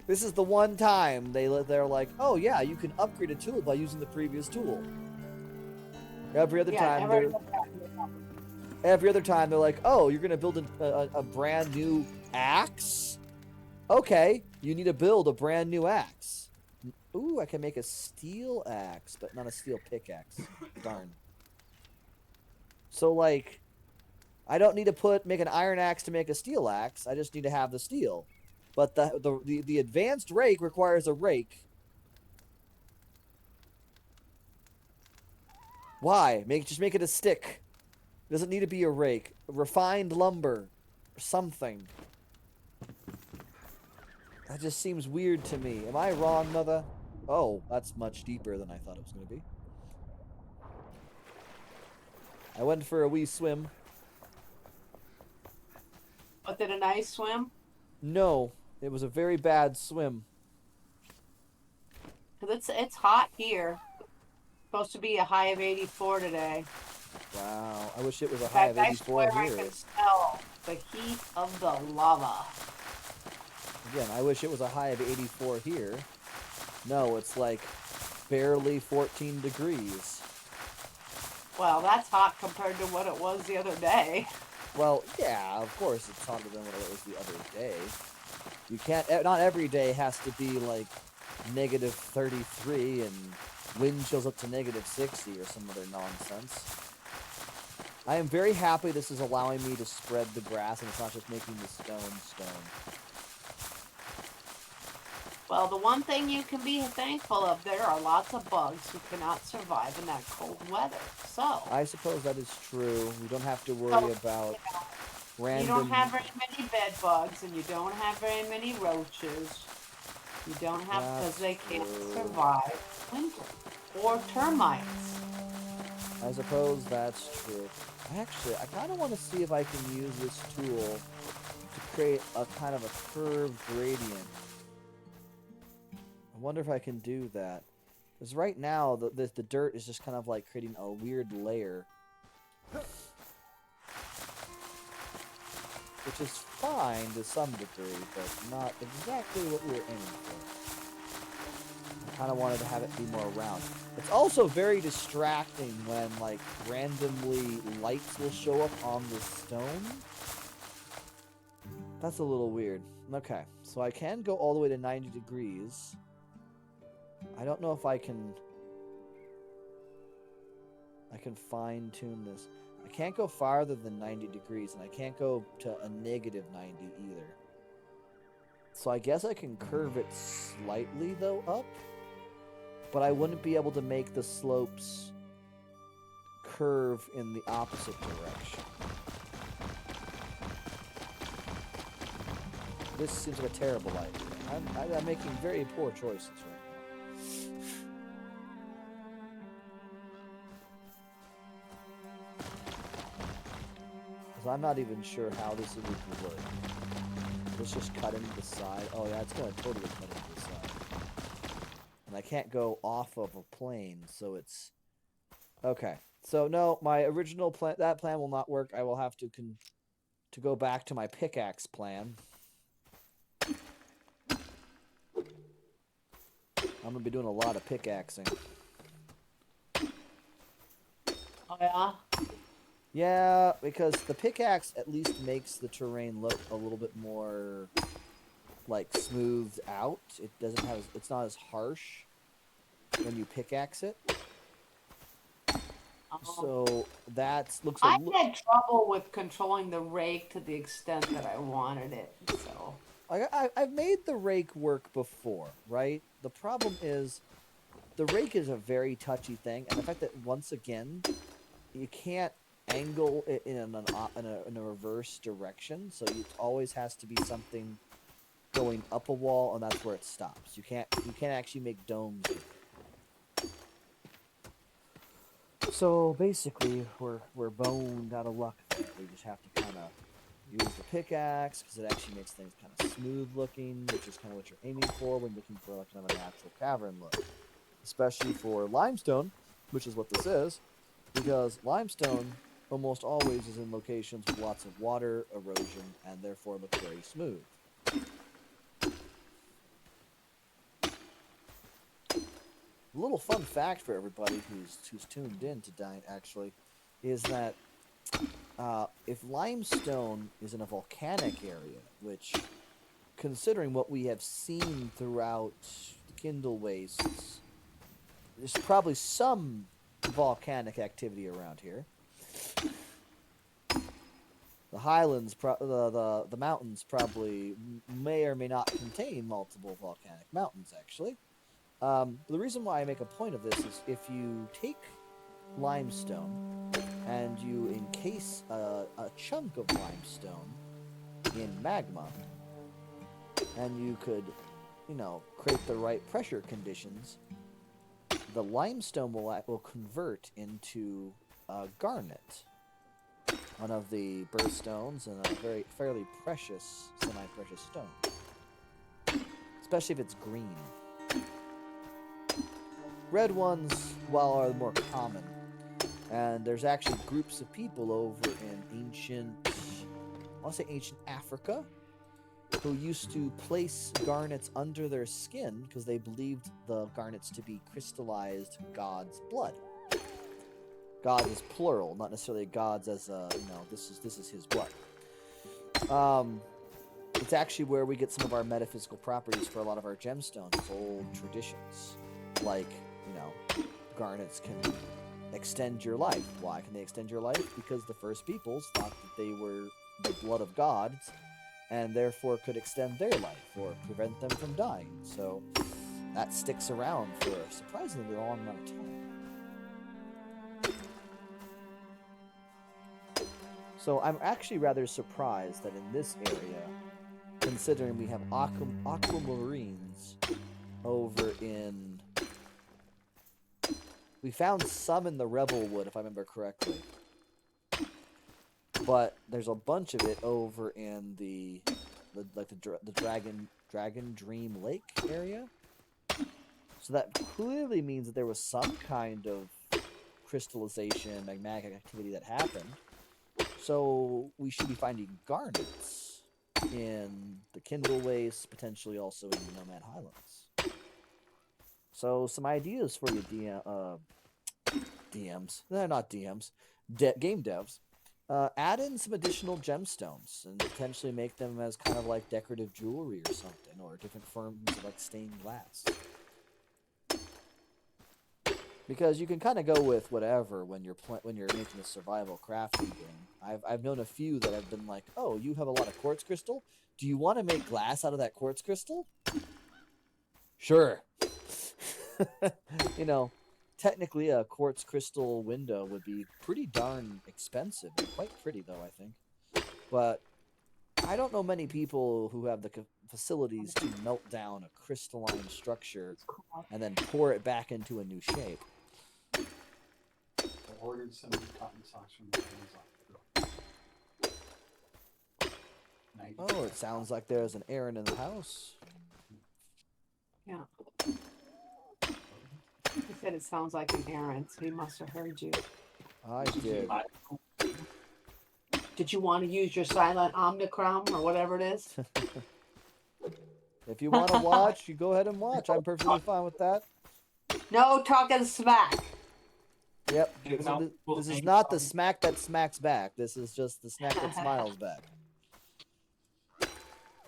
This is the one time they're like, oh yeah, you can upgrade a tool by using the previous tool. Every other time they're like, oh, you're gonna build a brand new axe? Okay, you need to build a brand new axe. Ooh, I can make a steel axe, but not a steel pickaxe. Darn. So like, I don't need to make an iron axe to make a steel axe. I just need to have the steel. But the advanced rake requires a rake. Why? Just make it a stick. It doesn't need to be a rake. Refined lumber. Or something. That just seems weird to me. Am I wrong, Mother? Oh, that's much deeper than I thought it was going to be. I went for a wee swim. Was it a nice swim? No, it was a very bad swim. Cause it's hot here. Supposed to be a high of 84 today. Wow, I wish it was a high of 84 here. I can smell the heat of the lava. Again, I wish it was a high of 84 here. No, it's like barely 14 degrees. Well, that's hot compared to what it was the other day. Well, yeah, of course it's hotter than what it was the other day. You can't, not every day has to be like negative 33 and wind chills up to negative 60 or some other nonsense. I am very happy this is allowing me to spread the grass and it's not just making the stone. Well, the one thing you can be thankful of, there are lots of bugs who cannot survive in that cold weather. So I suppose that is true. We don't have to worry about random... You don't have very many bed bugs, and you don't have very many roaches. You don't have, because they can't survive winter. Or termites. I suppose that's true. Actually, I kind of want to see if I can use this tool to create a kind of a curved gradient. I wonder if I can do that. Because right now, the dirt is just kind of like creating a weird layer. Which is fine to some degree, but not exactly what we were aiming for. I kind of wanted to have it be more round. It's also very distracting when, like, randomly lights will show up on the stone. That's a little weird. Okay, so I can go all the way to 90 degrees. I don't know if I can fine-tune this. I can't go farther than 90 degrees, and I can't go to a negative 90 either. So I guess I can curve it slightly, though, up. But I wouldn't be able to make the slopes curve in the opposite direction. This seems like a terrible idea. I'm making very poor choices right now. I'm not even sure how this would work. Let's just cut into the side. Oh yeah, it's gonna totally cut into the side. And I can't go off of a plane, so it's... Okay. So no, my original plan, that plan will not work. I will have to go back to my pickaxe plan. I'm gonna be doing a lot of pickaxing. Oh yeah? Yeah, because the pickaxe at least makes the terrain look a little bit more, like, smoothed out. It doesn't have, it's not as harsh when you pickaxe it. So that looks. I had trouble with controlling the rake to the extent that I wanted it. So I've made the rake work before, right? The problem is the rake is a very touchy thing, and the fact that once again you can't angle it in a reverse direction, so it always has to be something going up a wall, and that's where it stops. You can't actually make domes with it. So basically, we're boned out of luck there. We just have to kind of use the pickaxe because it actually makes things kind of smooth looking, which is kind of what you're aiming for when looking for like kind of a natural cavern look. Especially for limestone, which is what this is, because limestone almost always is in locations with lots of water, erosion, and therefore looks very smooth. A little fun fact for everybody who's tuned in tonight, actually, is that if limestone is in a volcanic area, which, considering what we have seen throughout the Kindle Wastes, there's probably some volcanic activity around here. The highlands, the mountains probably may or may not contain multiple volcanic mountains, actually. The reason why I make a point of this is if you take limestone and you encase a chunk of limestone in magma, and you could, create the right pressure conditions, the limestone will convert into garnet, one of the birthstones and a fairly precious, semi-precious stone, especially if it's green. Red ones, while are more common, and there's actually groups of people over in ancient Africa, who used to place garnets under their skin because they believed the garnets to be crystallized God's blood. God is plural, not necessarily gods as this is his blood. It's actually where we get some of our metaphysical properties for a lot of our gemstones, old traditions, like garnets can extend your life. Why can they extend your life? Because the first peoples thought that they were the blood of gods, and therefore could extend their life or prevent them from dying. So that sticks around for a surprisingly long amount of time. So I'm actually rather surprised that in this area, considering we have aquamarines over in... We found some in the Rebel Wood, if I remember correctly. But there's a bunch of it over in the Dragon Dream Lake area. So that clearly means that there was some kind of crystallization, magmatic activity that happened. So we should be finding garnets in the Kindle Waste, potentially also in the Nomad Highlands. So some ideas for you, DMs. They're not DMs. Game devs. Add in some additional gemstones and potentially make them as kind of like decorative jewelry or something, or different forms of like stained glass. Because you can kind of go with whatever when you're making a survival crafting game. I've known a few that have been like, oh, you have a lot of quartz crystal. Do you want to make glass out of that quartz crystal? Sure. Technically a quartz crystal window would be pretty darn expensive. Quite pretty, though, I think. But I don't know many people who have the facilities to melt down a crystalline structure and then pour it back into a new shape. I ordered some cotton socks from Amazon. Oh, it sounds like there's an Aaron in the house. Yeah. He said it sounds like an errand, so he must have heard you. I did. Did you want to use your silent omnicrom or whatever it is? If you want to watch, you go ahead and watch. I'm perfectly fine with that. No talking smack. Yep. This is not the smack that smacks back. This is just the smack that smiles back.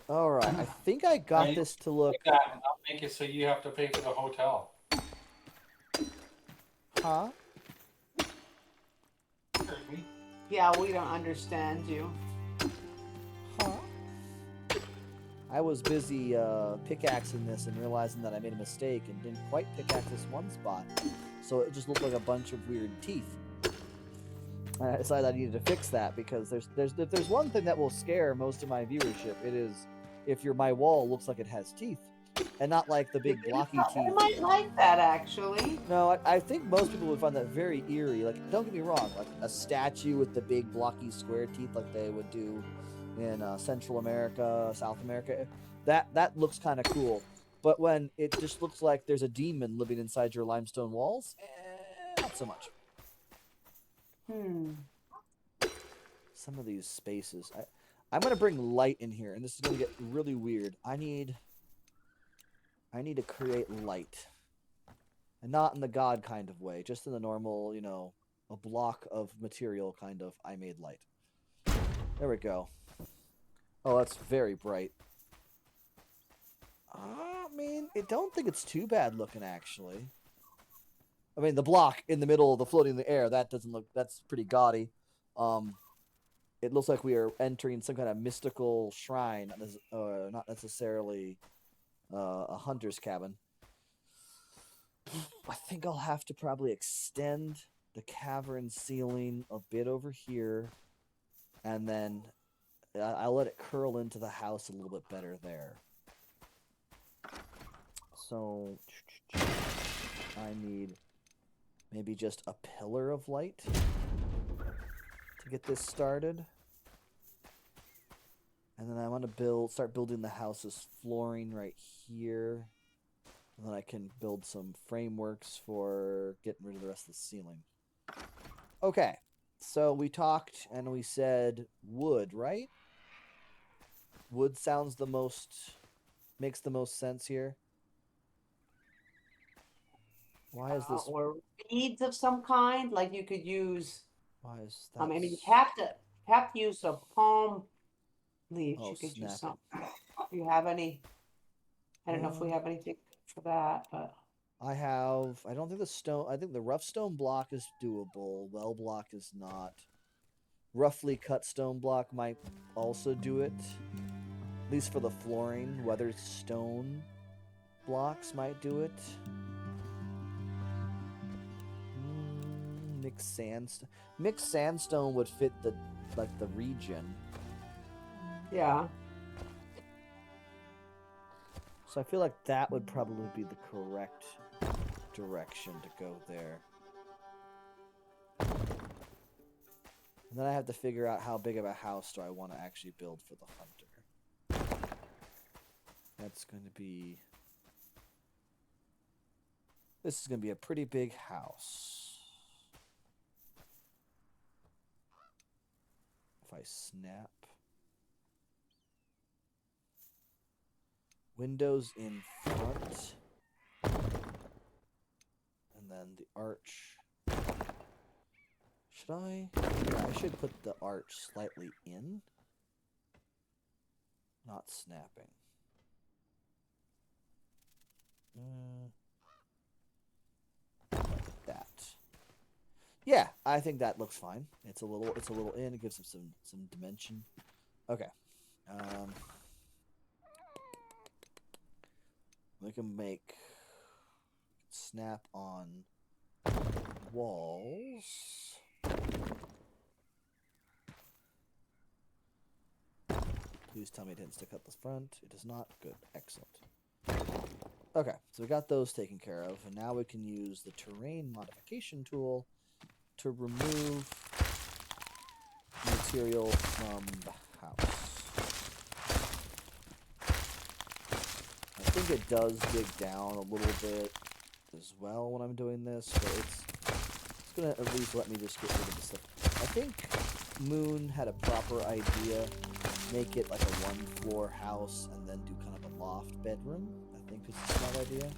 All right. I think I got this to look... I'll make it so you have to pay for the hotel. Huh? Yeah, we don't understand you. Huh? I was busy pickaxing this and realizing that I made a mistake and didn't quite pickaxe this one spot. So it just looked like a bunch of weird teeth. And I decided I needed to fix that because if there's one thing that will scare most of my viewership, it is if my wall looks like it has teeth. and not like the big blocky I teeth. might like that actually. No, I think most people would find that very eerie. Like, don't get me wrong, like a statue with the big blocky square teeth, like they would do in Central America, South America, that looks kind of cool. But when it just looks like there's a demon living inside your limestone walls, not so much. Some of these spaces, I'm gonna bring light in here, and this is gonna get really weird. I need to create light. And not in the God kind of way, just in the normal, you know, a block of material kind of, I made light. There we go. Oh, that's very bright. I mean, I don't think it's too bad looking, actually. I mean, the block in the middle of the floating in the air, that doesn't look, that's pretty gaudy. It looks like we are entering some kind of mystical shrine, not necessarily a hunter's cabin. I think I'll have to probably extend the cavern ceiling a bit over here, and then I'll let it curl into the house a little bit better there. So I need maybe just a pillar of light to get this started. And then I want to start building the house's flooring right here. And then I can build some frameworks for getting rid of the rest of the ceiling. Okay, so we talked and we said wood, right? Wood sounds makes the most sense here. Why is this? Or reeds of some kind, like you could use. Why is that? I mean, you have to use a palm leaf. Oh, You could use snap some. Do you have any? I don't know if we have anything for that, but I don't think I think the rough stone block is doable. Well block is not. Roughly cut stone block might also do it. At least for the flooring. Weathered stone blocks might do it. Mixed sandstone. Mixed sandstone would fit the region. yeah. So I feel like that would probably be the correct direction to go there. And then I have to figure out how big of a house do I want to actually build for the hunter. That's going to be... This is going to be a pretty big house. If I snap... Windows in front. And then the arch. Should I? Yeah, I should put the arch slightly in. Not snapping. Like that. Yeah, I think that looks fine. It's a little in. It gives them some dimension. Okay. We can make snap on walls. Please tell me it didn't stick out the front. It does not. Good. Excellent. Okay, so we got those taken care of, and now we can use the terrain modification tool to remove material from the house. I think it does dig down a little bit as well when I'm doing this, but it's gonna at least let me just get rid of the stuff. I think Moon had a proper idea. Make it like a one-floor house and then do kind of a loft bedroom. I think it's a smart idea.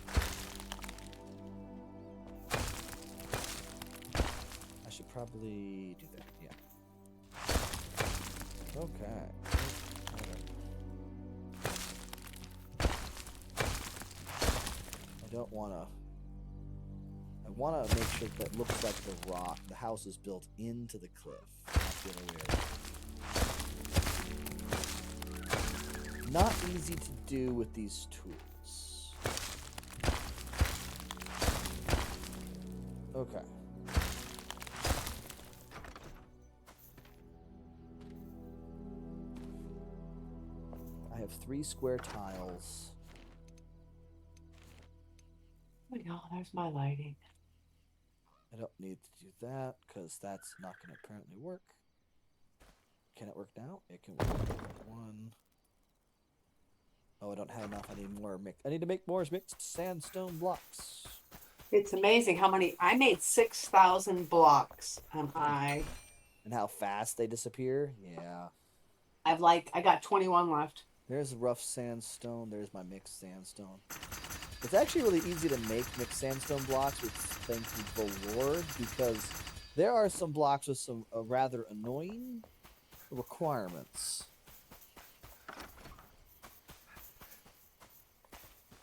I should probably do that, yeah. Okay. I don't want to... I want to make sure that it looks like the house is built into the cliff, not the other way around. Not easy to do with these tools. Okay. I have 3 square tiles. Oh, yeah, there's my lighting. I don't need to do that because that's not going to apparently work. Can it work now? It can work. One. Oh, I don't have enough. I need more I need to make more mixed sandstone blocks. It's amazing how many. I made 6,000 blocks. And how fast they disappear? Yeah. I got 21 left. There's rough sandstone. There's my mixed sandstone. It's actually really easy to make mixed sandstone blocks with thanks to the Lord because there are some blocks with some rather annoying requirements.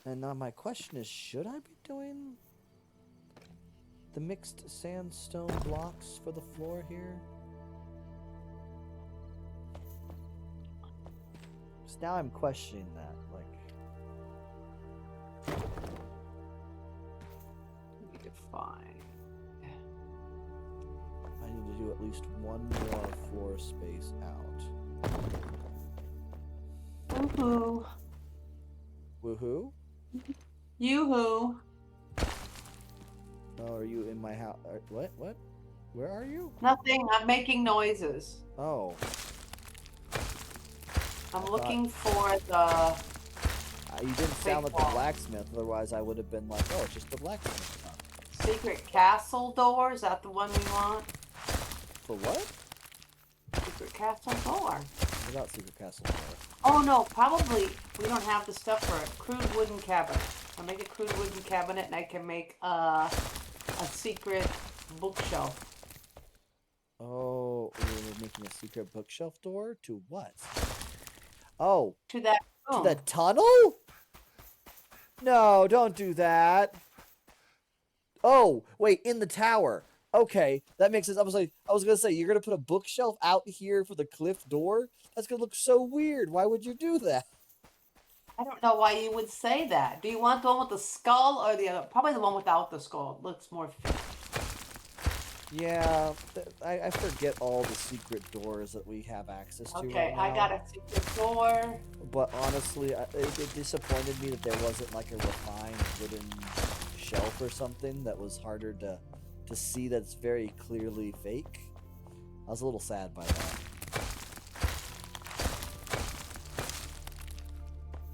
And now my question is, should I be doing the mixed sandstone blocks for the floor here? Because now I'm questioning that. You can find. I need to do at least one more floor space out. Woohoo! Woohoo? Yoo-hoo! Oh, are you in my house? What? What? Where are you? Nothing. I'm making noises. Oh. I'm looking for the. You didn't sound like wall. the blacksmith, otherwise I would have been like, oh, it's just the blacksmith. Secret castle door. Is that the one we want? For what? Secret castle door. What about secret castle door? Oh no, probably we don't have the stuff for a crude wooden cabinet. I'll make a crude wooden cabinet and I can make a secret bookshelf. Oh, you're making a secret bookshelf door? To what? Oh. To that room. To the tunnel? No, don't do that. Oh, wait, in the tower. Okay, that makes sense. I was gonna say, you're gonna put a bookshelf out here for the cliff door? That's gonna look so weird. Why would you do that? I don't know why you would say that. Do you want the one with the skull or the other? Probably the one without the skull. It looks more fit. Yeah, I forget all the secret doors that we have access to. Okay, right I now. got a secret door. But honestly, it disappointed me that there wasn't like a refined wooden shelf or something that was harder to see that's very clearly fake. I was a little sad by that.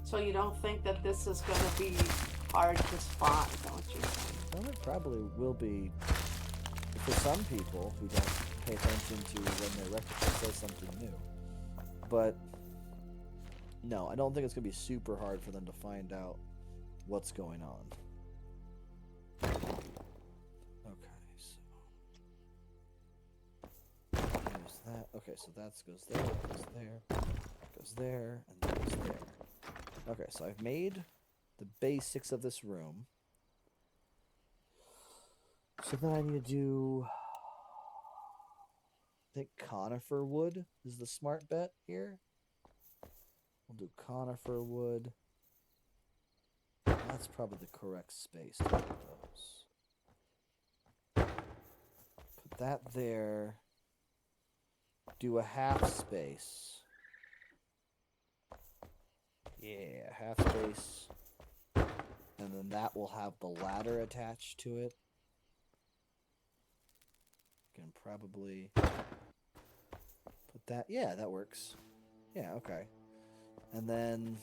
So you don't think that this is going to be hard to spot? Is that what you're saying? Well, it probably will be for some people who don't pay attention to when their record says something new. But no, I don't think it's going to be super hard for them to find out what's going on. Okay, so there's that. Okay, so that goes there, goes there, and that goes there. Okay, so I've made the basics of this room. So then I need to do, I think conifer wood is the smart bet here. We'll do conifer wood. That's probably the correct space to put those. Put that there. Do a half space. Yeah, half space. And then that will have the ladder attached to it. Can probably put that. Yeah, that works. Yeah, okay. And then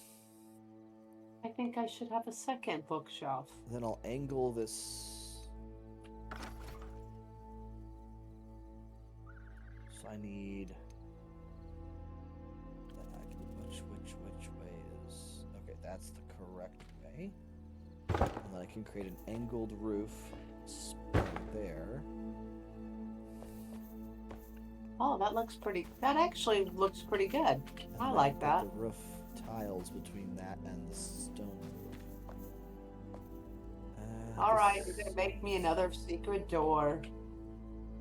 I think I should have a second bookshelf. then I'll angle this. So I need. Which way is? Okay, that's the correct way. And then I can create an angled roof there. Oh, that looks pretty. That actually looks pretty good. And I then like put that. The roof tiles between that and the stone roof. All right, you're gonna make me another secret door.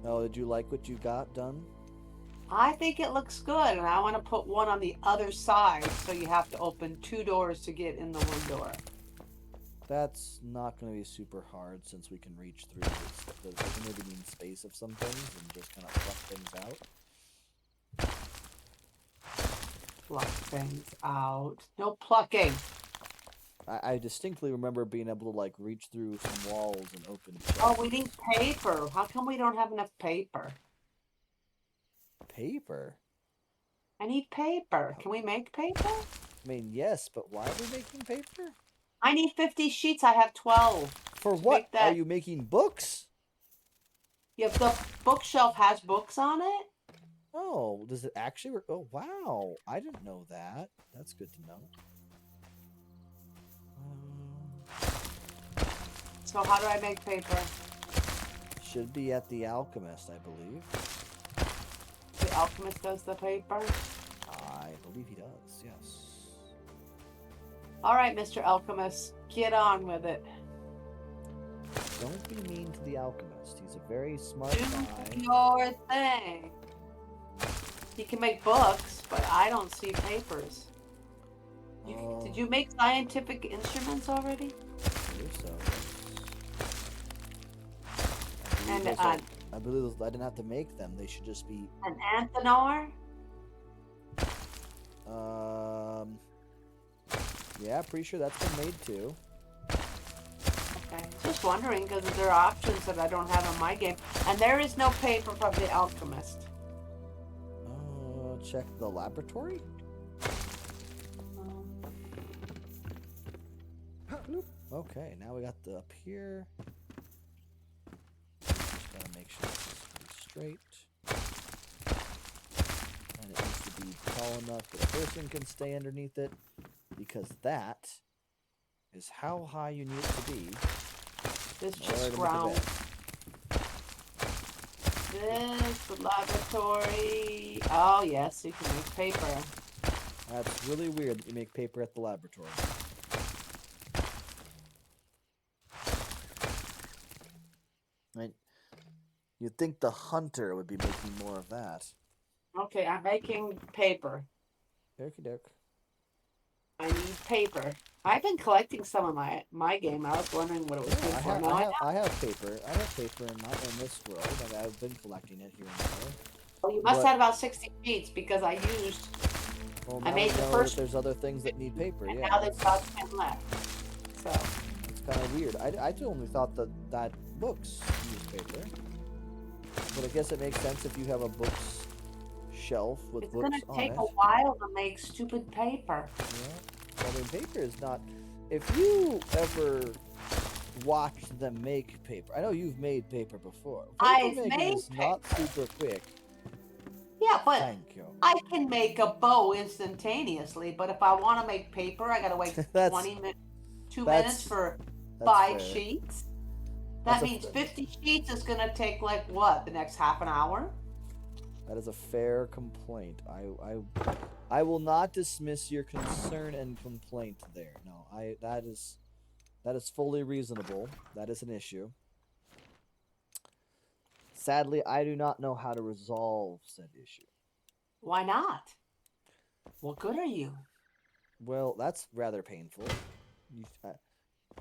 Oh, did you like what you got done? I think it looks good, and I want to put one on the other side, so you have to open 2 doors to get in the one door. That's not going to be super hard since we can reach through this. We maybe need space of some things and just kind of pluck things out. Pluck things out. No plucking. I distinctly remember being able to like reach through some walls and open Oh, chests. we need paper. How come we don't have enough paper? Paper? I need paper. Can we make paper? I mean, yes, but why are we making paper? I need 50 sheets. I have 12. For To what? make that- Are you making books? Yeah, the bookshelf has books on it. Oh, does it actually? Oh, wow! I didn't know that. That's good to know. So how do I make paper? Should be at the alchemist, I believe. The alchemist does the paper. I believe he does. Yes. All right, Mr. Alchemist, get on with it. Don't be mean to the alchemist. He's a very smart Do guy. your thing. He can make books, but I don't see papers. Did you make scientific instruments already? I believe so. And I believe I didn't have to make them. They should just be. an Anthenor? Yeah, pretty sure that's been made too. Okay, just wondering because there are options that I don't have in my game, and there is no paper from the alchemist. Check the laboratory. Bloop. Okay, now we got the up here. Just gotta make sure this is pretty straight. And it needs to be tall enough that a person can stay underneath it, because that is how high you need it to be. It's in order just to make a ground. bed. This the laboratory. Oh yes, you can make paper. That's really weird that you make paper at the laboratory. Right? You'd think the hunter would be making more of that. Okay, I'm making paper. Okie doke. I need paper. I've been collecting some of my game. I was wondering what it was good for. I have paper. I have paper in this world. Like, I've been collecting it here and there. Well, you must have about 60 sheets because I used. Well, I made the first. There's other things that need paper. And Yeah. now there's about 10 left. So. It's kind of weird. I only thought that books use paper, but I guess it makes sense if you have a books shelf with It's books gonna on take it. a while to make stupid paper. Yeah. Well, I mean, paper is not. If you ever watched them make paper, I know you've made paper before. I've Paper making made is not super quick. Yeah, but Thank you. I can make a bow instantaneously. But if I want to make paper, I gotta wait That's- 20 minutes, 2 that's- minutes for that's 5 fair. sheets. That's That a means fair- 50 sheets is gonna take like what? The next half an hour? That is a fair complaint. I will not dismiss your concern and complaint there. No, that is fully reasonable. That is an issue. Sadly, I do not know how to resolve said issue. Why not? What good are you? Well, that's rather painful.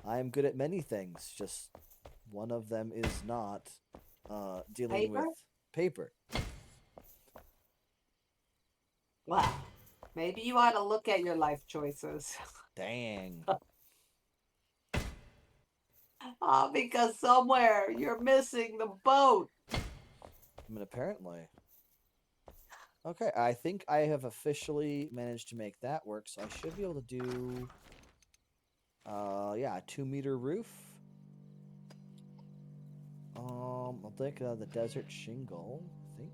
I am good at many things. Just one of them is not dealing Paper? with paper. Wow. Maybe you ought to look at your life choices. Dang. Because somewhere you're missing the boat. I mean, apparently. Okay, I think I have officially managed to make that work, so I should be able to do, yeah, a 2-meter roof. I'll take the desert shingle, I think.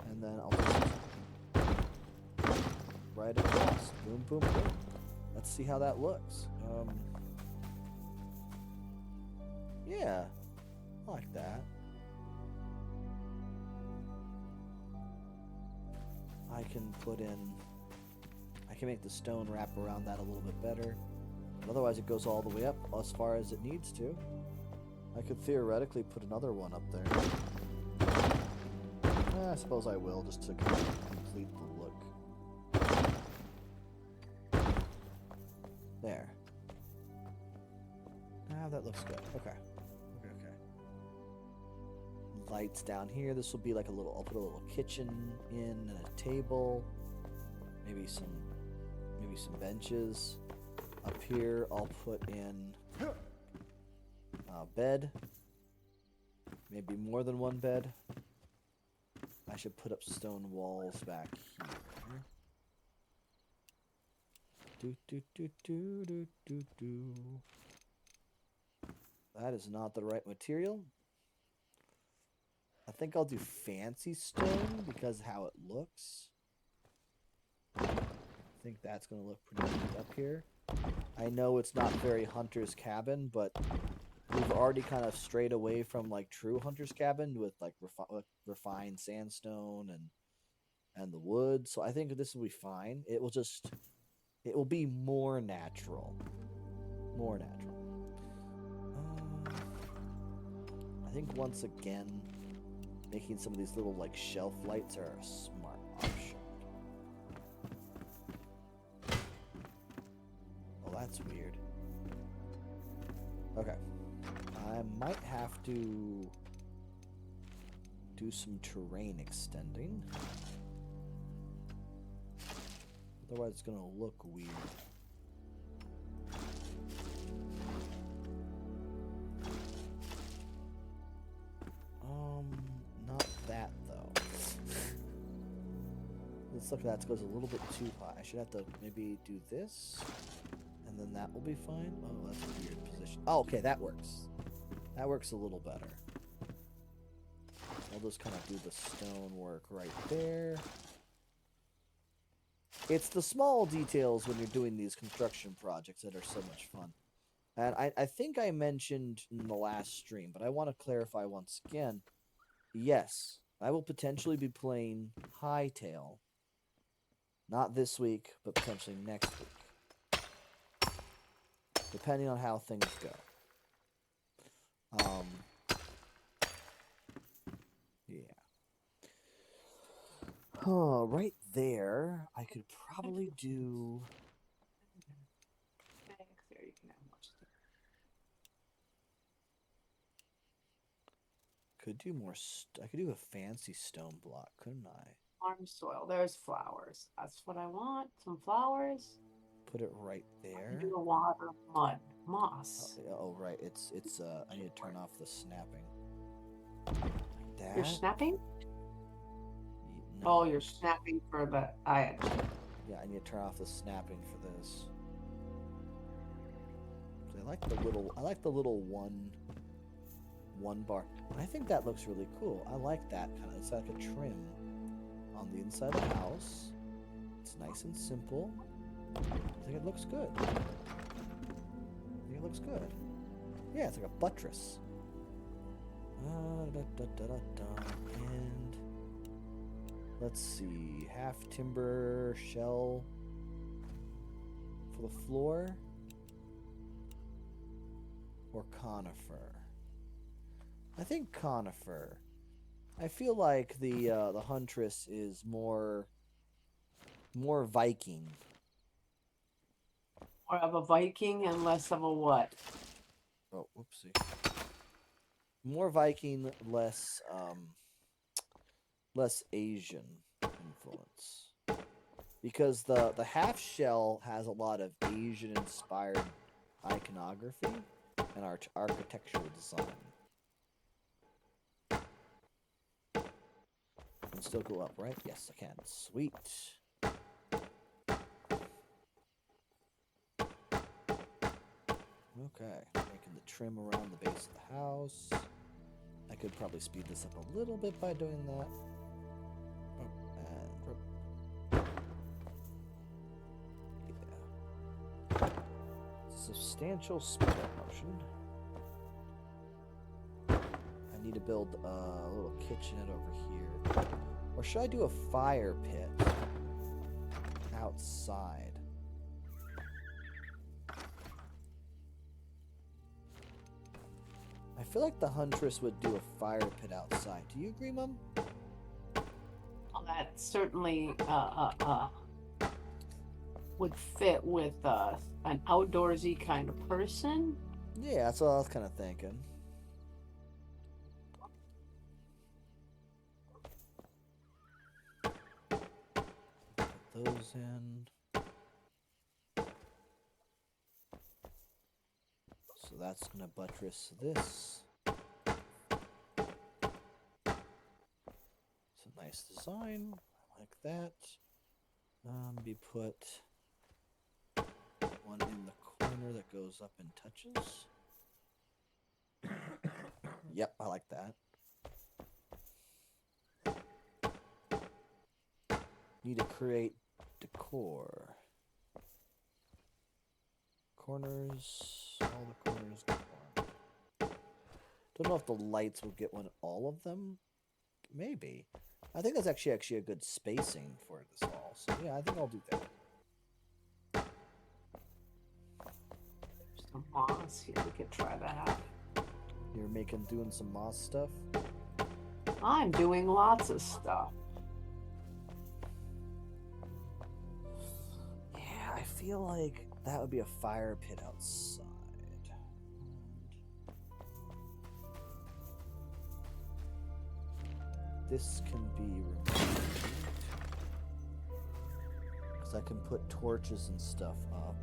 And then I'll just right across. Boom, boom, boom. Let's see how that looks. Yeah, I like that. I can make the stone wrap around that a little bit better. But otherwise it goes all the way up as far as it needs to. I could theoretically put another one up there. I suppose I will, just to kind of complete the look. There. Ah, that looks good. Okay. Okay. Lights down here. This will be like I'll put a little kitchen in and a table. Maybe some maybe some benches. Up here, I'll put in a bed. Maybe more than one bed. I should put up stone walls back here. Do do do do do do do. That is not the right material. I think I'll do fancy stone because of how it looks. I think that's going to look pretty neat up here. I know it's not very Hunter's Cabin, but we've already kind of strayed away from like true Hunter's Cabin with like refined sandstone and the wood. So I think this will be fine. It will be more natural. More natural. I think once again, making some of these little like shelf lights are a smart option. Oh, that's weird. Okay. I might have to do some terrain extending. Otherwise it's gonna look weird. Not that though. Let's look at that. It goes a little bit too high. I should have to maybe do this, and then that will be fine. Oh, that's a weird position. Oh, okay, that works. That works a little better. I'll just kind of do the stone work right there. It's the small details when you're doing these construction projects that are so much fun. And I think I mentioned in the last stream, but I want to clarify once again. Yes, I will potentially be playing Hightail. Not this week, but potentially next week. Depending on how things go. Yeah. Oh, right there, I could probably do... There you can have more stuff. Could do more. I could do a fancy stone block, couldn't I? Farm soil. There's flowers. That's what I want. Some flowers. Put it right I there. can do a water, mud, moss. Oh, right. It's. I need to turn off the snapping. Like that. You're snapping? No. Oh, you're snapping for the. Yeah, I need to turn off the snapping for this. I like the little one bar. I think that looks really cool. I like that kind of. It's like a trim on the inside of the house. It's nice and simple. I think it looks good. Yeah, it's like a buttress. And let's see, half timber shell for the floor, or conifer. I think conifer. I feel like the huntress is more Viking. More of a Viking and less of a what? Oh, whoopsie. More Viking, less Asian influence. Because the half shell has a lot of Asian inspired iconography and architectural design. Can still go up, right? Yes, I can. Sweet. Okay, making the trim around the base of the house. I could probably speed this up a little bit by doing that. And yeah. Substantial speed up motion. I need to build a little kitchenette over here. Or should I do a fire pit outside? I feel like the huntress would do a fire pit outside. Do you agree, Mom? Well, that certainly would fit with an outdoorsy kind of person. Yeah, that's what I was kind of thinking. Put those in. that's gonna buttress this. It's a nice design, like that. Maybe put one in the corner that goes up and touches. Yep, I like that. Need to create decor. Corners, all the corners. Don't know if the lights will get one all of them. Maybe. I think that's actually a good spacing for this all. So yeah, I think I'll do that. Some moss here. We could try that. You're doing some moss stuff. I'm doing lots of stuff. Yeah, I feel like that would be a fire pit outside. This can be removed. Because I can put torches and stuff up.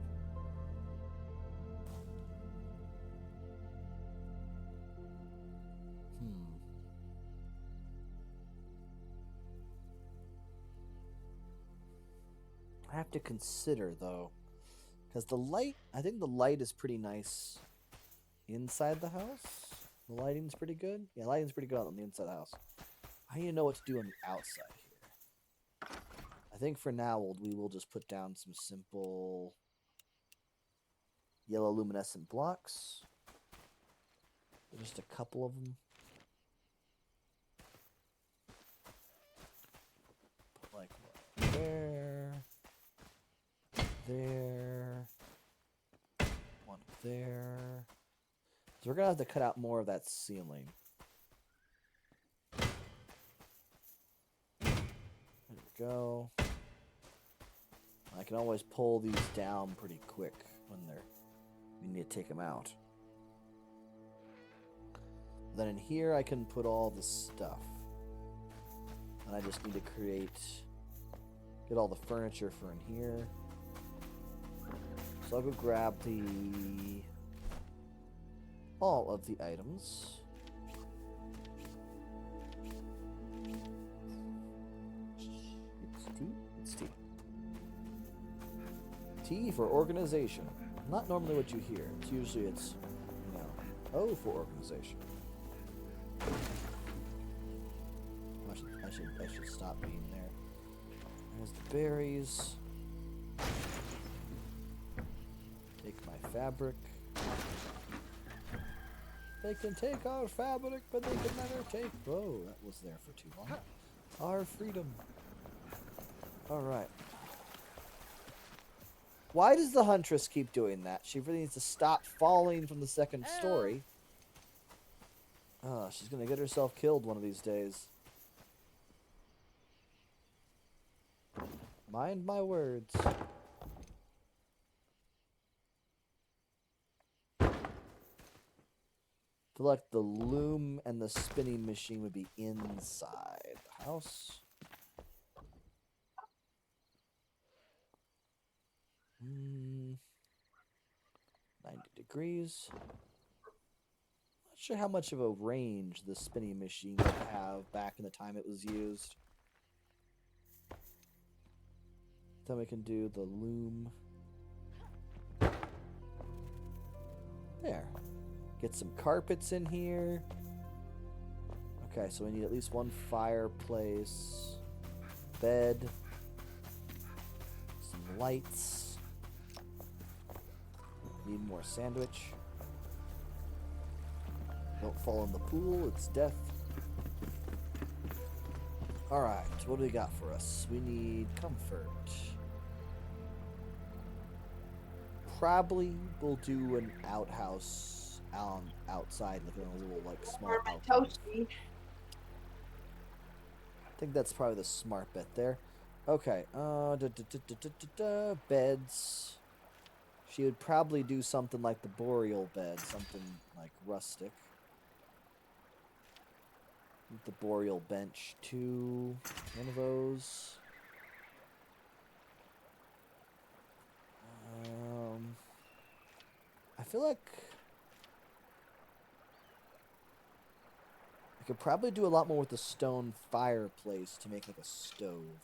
I have to consider though, because the light, I think the light is pretty nice inside the house. The lighting's pretty good. Yeah, lighting's pretty good on the inside of the house. I need to know what to do on the outside here. I think for now we will just put down some simple yellow luminescent blocks. Just a couple of them. Put like one there. There. One there. So we're gonna have to cut out more of that ceiling. There we go. I can always pull these down pretty quick when we need to take them out. Then in here I can put all the stuff. And I just need to get all the furniture for in here. So I'll go grab all of the items. It's T. T for organization. Not normally what you hear. It's usually O for organization. I should stop being there. There's the berries. Take my fabric. They can take our fabric, but they can never take... Whoa, that was there for too long. Our freedom. Alright. Why does the Huntress keep doing that? She really needs to stop falling from the second story. Oh, she's gonna get herself killed one of these days. Mind my words. I feel like the loom and the spinning machine would be inside the house. 90 degrees. Not sure how much of a range the spinning machine would have back in the time it was used. Then we can do the loom. There. Get some carpets in here. Okay, so we need at least one fireplace, bed, some lights. Need more sandwich. Don't fall in the pool, it's death. Alright, what do we got for us? We need comfort. Probably we'll do an outhouse outside, like a little small outhouse. Toasty. I think that's probably the smart bet there. Okay, beds. She would probably do something like the boreal bed, something like rustic. The boreal bench too. One of those. I feel like could probably do a lot more with the stone fireplace to make like a stove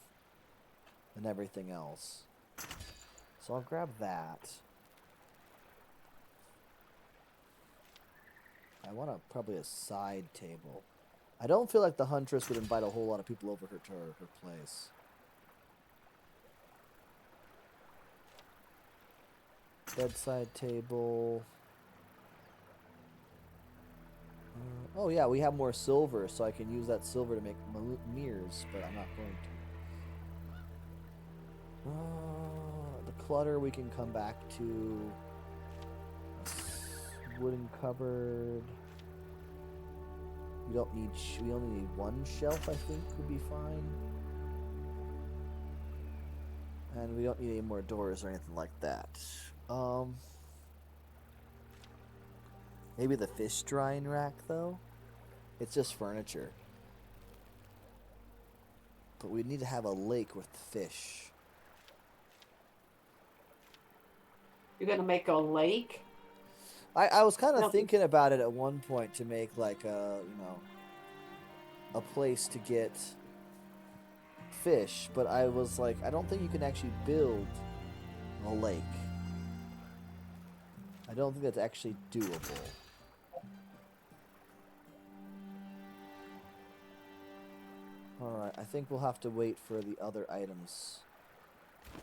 and everything else. So I'll grab that. I want probably a side table. I don't feel like the Huntress would invite a whole lot of people over to her place. Bedside table. Oh yeah, we have more silver, so I can use that silver to make mirrors, but I'm not going to. The clutter we can come back to. Wooden cupboard. We don't need. We only need one shelf. I think would be fine. And we don't need any more doors or anything like that. Maybe the fish drying rack though. It's just furniture. But we need to have a lake with fish. You're gonna make a lake? I was kind of thinking about it at one point to make like a, a place to get fish, but I was like, I don't think you can actually build a lake. I don't think that's actually doable. Alright, I think we'll have to wait for the other items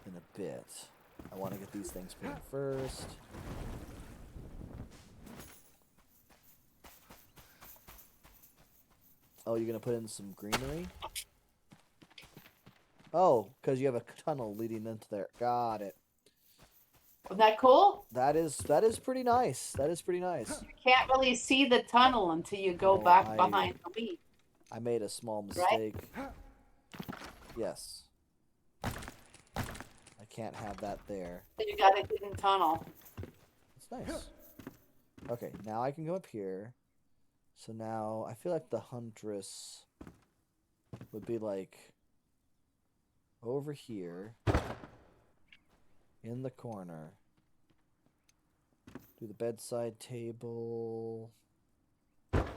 in a bit. I want to get these things put in first. Oh, you're going to put in some greenery? Oh, because you have a tunnel leading into there. Got it. Isn't that cool? That is pretty nice. That is pretty nice. You can't really see the tunnel until you go back behind the wheat. I made a small mistake. Right? Yes. I can't have that there. You got a hidden tunnel. It's nice. Okay, now I can go up here. So now I feel like the Huntress would be like over here in the corner. Do the bedside table. What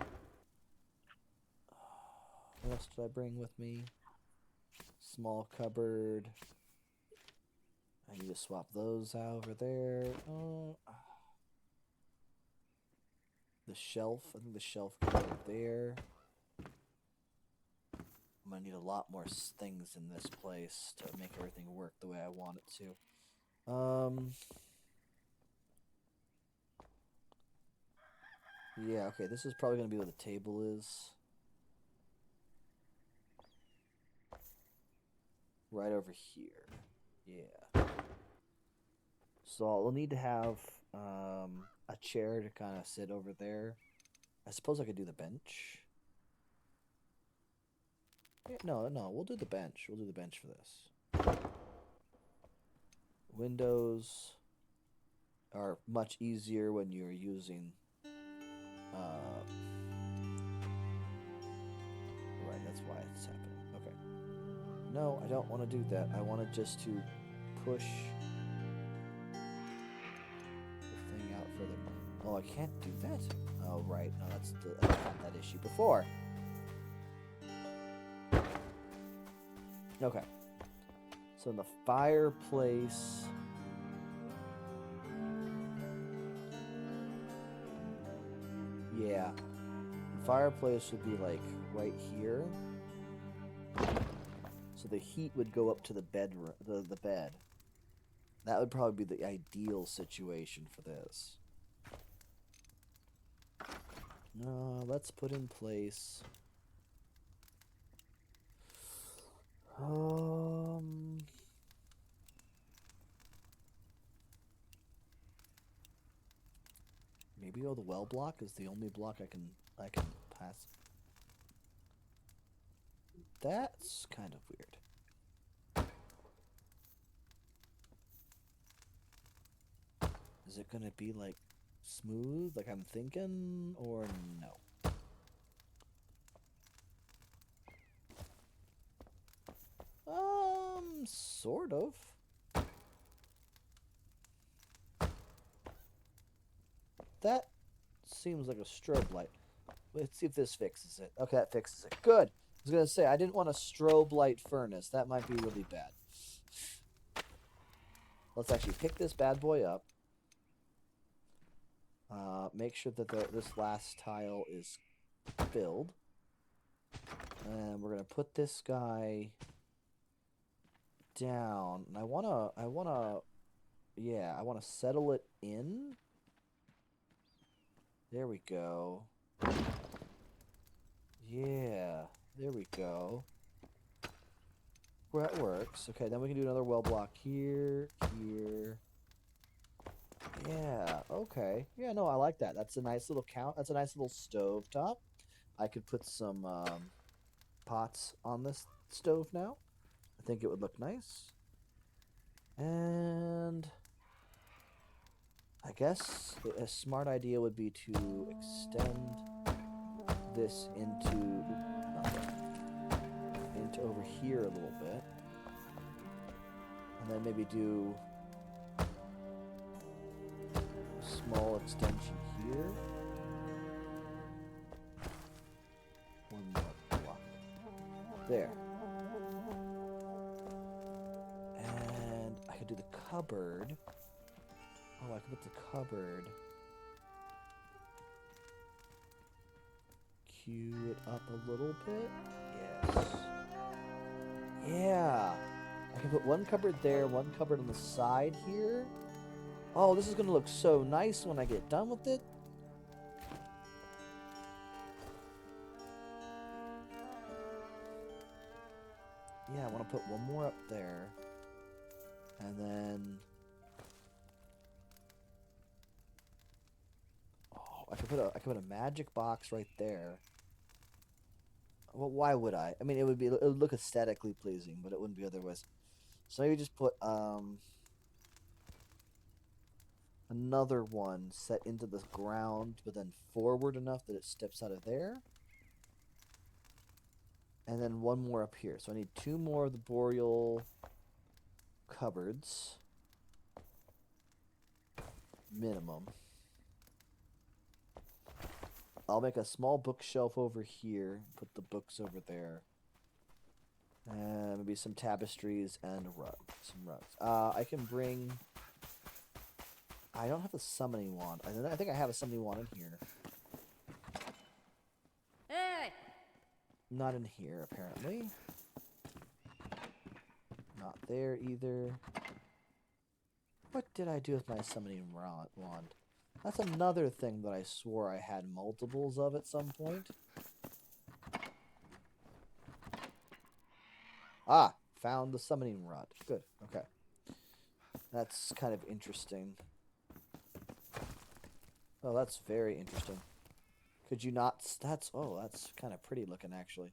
else did I bring with me? Small cupboard. I need to swap those out over there. The shelf. I think the shelf goes over there. I'm going to need a lot more things in this place to make everything work the way I want it to. Yeah, okay, this is probably going to be where the table is. Right over here. Yeah. So we'll need to have a chair to kind of sit over there. I suppose I could do the bench. No, we'll do the bench. We'll do the bench for this. Windows are much easier when you're using... right, that's why it's happening. Okay. No, I don't want to do that. I wanted just to push the thing out further. Oh, I can't do that? Oh, right. No, I had that issue before. Okay. So in the fireplace... Yeah. The fireplace would be like right here. So the heat would go up to the bedroom, the bed. That would probably be the ideal situation for this. Let's put in place. Maybe the well block is the only block I can pass. That's kind of weird. Is it gonna be like smooth, like I'm thinking, or no? Sort of. That seems like a strobe light. Let's see if this fixes it. Okay, that fixes it. Good. I was gonna say I didn't want a strobe light furnace. That might be really bad. Let's actually pick this bad boy up. Make sure that this last tile is filled. And we're gonna put this guy down. And I wanna settle it in. There we go. Yeah, there we go. Well, that works. Okay, then we can do another well block here, here. Yeah, okay. Yeah, no, I like that. That's a nice little That's a nice little stove top. I could put some pots on this stove now. I think it would look nice. And I guess a smart idea would be to extend this into over here a little bit. And then maybe do a small extension here. One more block. There. And I could do the cupboard. Oh, I could put the cupboard. Cue it up a little bit. Yes. Yeah. I can put one cupboard there, one cupboard on the side here. Oh, this is going to look so nice when I get done with it. Yeah, I want to put one more up there. And then... Oh, I could put a magic box right there. Well, why would I? I mean, it would look aesthetically pleasing, but it wouldn't be otherwise. So maybe just put another one set into the ground, but then forward enough that it steps out of there. And then one more up here. So I need two more of the boreal cupboards. Minimum. I'll make a small bookshelf over here. Put the books over there. And maybe some tapestries and a rug. Some rugs. I can bring... I don't have a summoning wand. I think I have a summoning wand in here. Hey! Not in here, apparently. Not there either. What did I do with my summoning wand? That's another thing that I swore I had multiples of at some point. Ah, found the summoning rod. Good, okay. That's kind of interesting. Oh, that's very interesting. Could you not... that's kind of pretty looking, actually.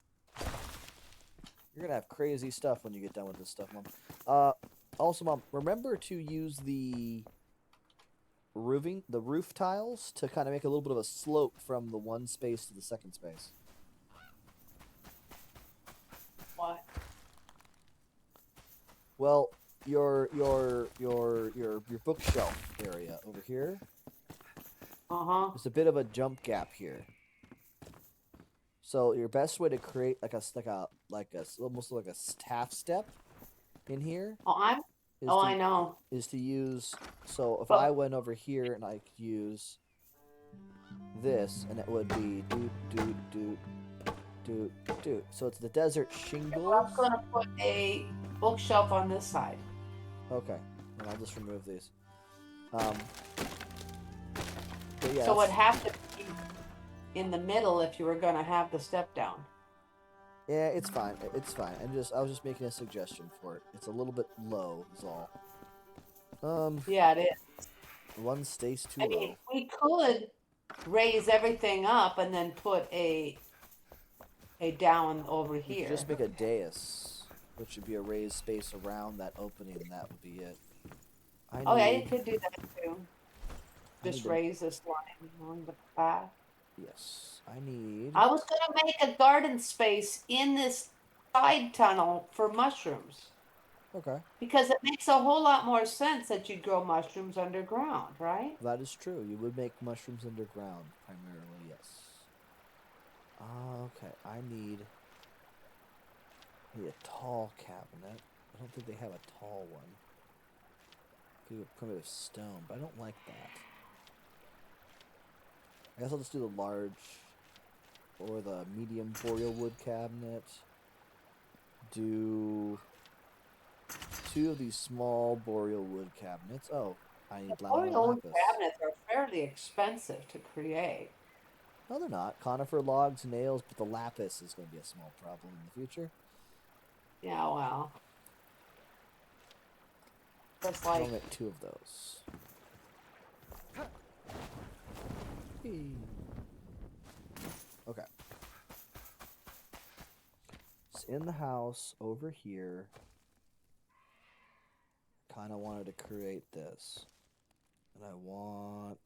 You're gonna have crazy stuff when you get done with this stuff, Mom. Also, Mom, remember to use the roof tiles to kind of make a little bit of a slope from the one space to the second space. What? Well, your bookshelf area over here. There's a bit of a jump gap here. So your best way to create almost like a half step in here. I know. Is to use, so if Well, I went over here and I could use this, and it would be do. So it's the desert shingles. I'm gonna put a bookshelf on this side. Okay, and I'll just remove these. But yeah, So it'd have to be in the middle if you were gonna have the step down. yeah, it's fine. It's fine. I was just making a suggestion for it. It's a little bit low, is all. Yeah, it is. One stays too I low. mean, we could raise everything up and then put a down over You here. could just make a dais, which would be a raised space around that opening, and that would be it. Oh yeah, you could do that too. Just need to- raise this line along the path. Yes, I need. I was gonna make a garden space in this side tunnel for mushrooms Okay, because it makes a whole lot more sense that you'd grow mushrooms underground, right? that is true. You would make mushrooms underground primarily, yes. Okay, I need a tall cabinet. I don't think they have a tall one. Maybe a primitive stone, but I don't like that. I guess I'll just do the large or the medium boreal wood cabinet. Do 2 of these small boreal wood cabinets. Oh, I need Boreal lapis. cabinets are fairly expensive to create. No, they're not. Conifer logs, nails, but the lapis is going to be a small problem in the future. Yeah, well. That's I'll like make 2 of those. Okay. So in the house over here, kind of wanted to create this. And I want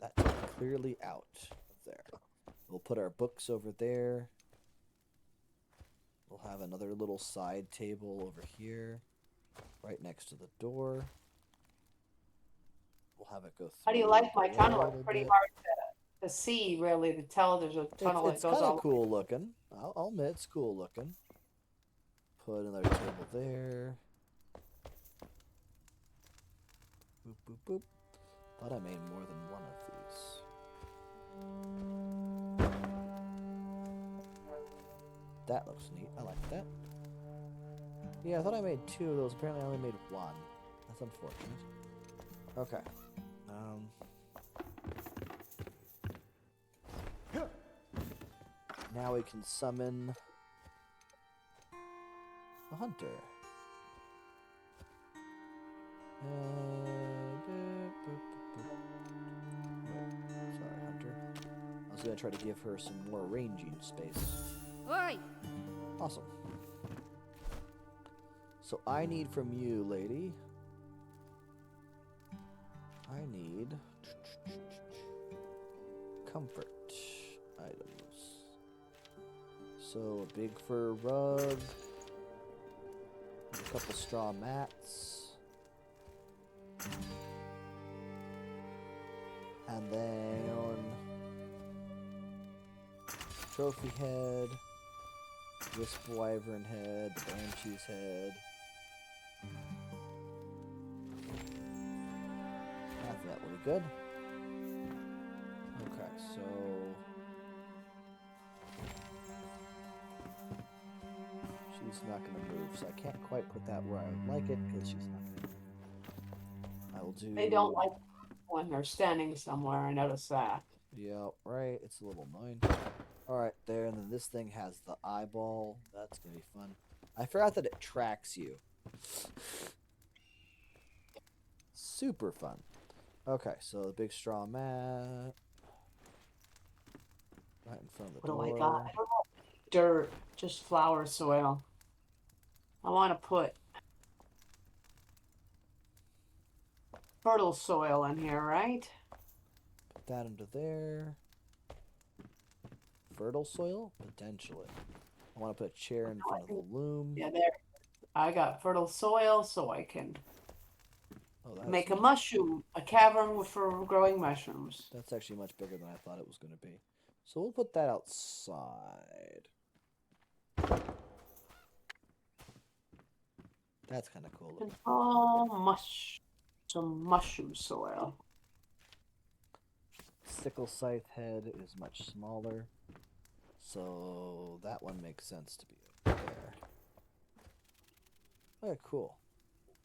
that to be clearly out of there. We'll put our books over there. We'll have another little side table over here, right next to the door. We'll have it go through. How do you like my the wall tunnel? a It's little pretty bit. hard to see, really, to tell there's a tunnel It's that goes kind all of cool looking. I'll admit it's cool looking. Put another table there. Boop, boop, boop. Thought I made more than one of these. That looks neat. I like that. Yeah, I thought I made 2 of those. Apparently I only made 1. That's unfortunate. Okay. Now we can summon a hunter. Sorry, hunter. I was gonna try to give her some more ranging space. Oi! Awesome. So I need from you, lady. I need comfort items. So a big fur rug, a couple straw mats, and then trophy head, wisp wyvern head, the banshee's head. I think that will be good. Okay, so she's not going to move, so I can't quite put that where I would like it because she's not going to move. I will do. They don't like when they're standing somewhere. I notice that. Yeah, right. It's a little annoying. All right, there, and then this thing has the eyeball. That's gonna be fun. I forgot that it tracks you. Super fun. Okay, so the big straw mat right in front of the What do I door. got? I don't know. Dirt, just flower soil. I want to put fertile soil in here, right? Put that into there. Fertile soil? Potentially. I want to put a chair in front of the loom. Yeah, there. I got fertile soil, so I can make a neat. mushroom, a cavern for growing mushrooms. That's actually much bigger than I thought it was going to be. So we'll put that outside. That's kind of cool looking. Some mushroom soil. Sickle scythe head is much smaller, so that one makes sense to be over there. Okay, cool.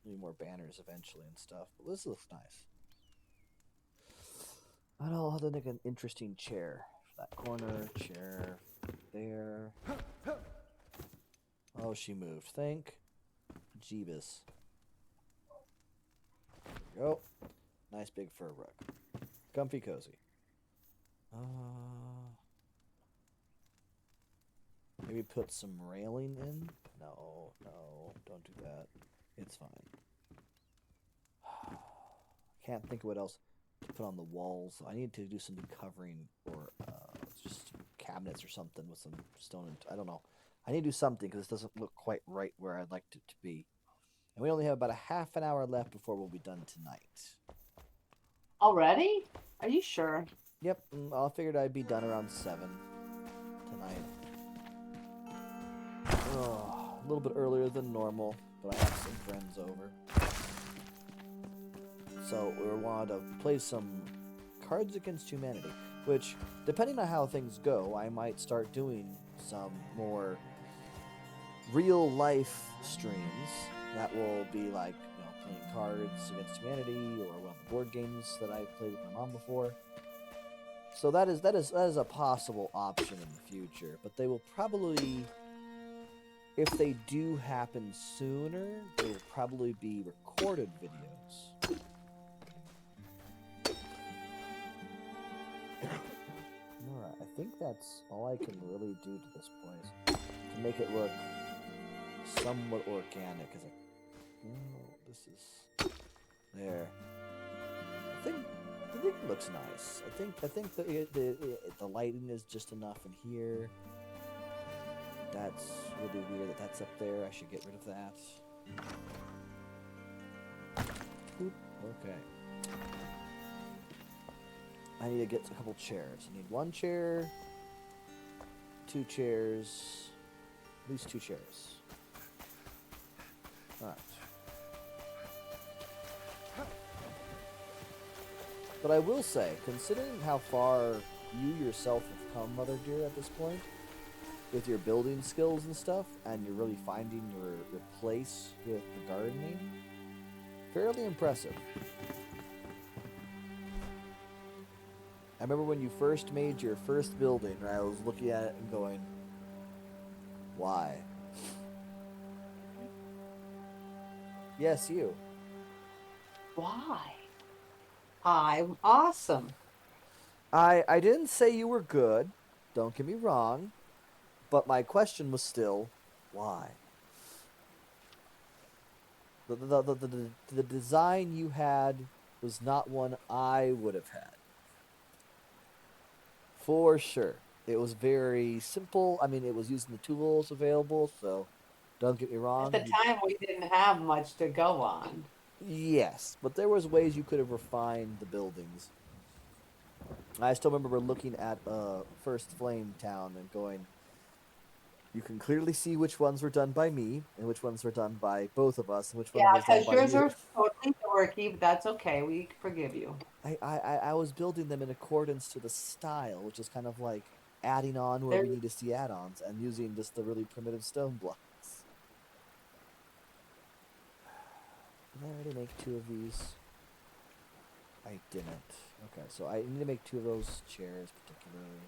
Need more banners eventually and stuff, but this looks nice. And I'll have to make an interesting chair. That corner, chair, there. Oh, she moved. Thank Jeebus. There we go. Nice big fur rug. Comfy cozy. Maybe put some railing in? No, don't do that. It's fine. Can't think of what else to put on the walls. I need to do something covering or just cabinets or something with some stone. And I don't know. I need to do something because this doesn't look quite right where I'd like it to be. And we only have about a half an hour left before we'll be done tonight. Already? Are you sure? Yep, I figured I'd be done around 7 tonight. Oh, a little bit earlier than normal, but I have some friends over. So we wanted to play some Cards Against Humanity, which, depending on how things go, I might start doing some more real-life streams that will be like, playing Cards Against Humanity or one of the board games that I've played with my mom before. So that is a possible option in the future, but they will probably, if they do happen sooner, they will probably be recorded videos. Alright, I think that's all I can really do to this place to make it look somewhat organic. This is there. I think it looks nice. I think the lighting is just enough in here. That's really weird that that's up there. I should get rid of that. Oop, okay. I need to get a couple chairs. I need 1 chair, 2 chairs, at least 2 chairs. Alright. But I will say, considering how far you yourself have come, Mother Dear, at this point, with your building skills and stuff, and you're really finding your place with the gardening, fairly impressive. I remember when you first made your first building, and I was looking at it and going, why? Yes, you. Why? I'm awesome. I didn't say you were good, don't get me wrong, but my question was still, why? The design you had was not one I would have had. For sure. It was very simple. I mean, it was using the tools available, so don't get me wrong. At the time, we didn't have much to go on. Yes, but there was ways you could have refined the buildings. I still remember looking at First Flame Town and going, you can clearly see which ones were done by me and which ones were done by both of us and which one Yeah, was done because by yours you. are totally dorky, but that's okay. We forgive you. I was building them in accordance to the style, which is kind of like adding on where we need to see add-ons and using just the really primitive stone blocks. Did I already make 2 of these? I didn't. Okay, so I need to make 2 of those chairs particularly.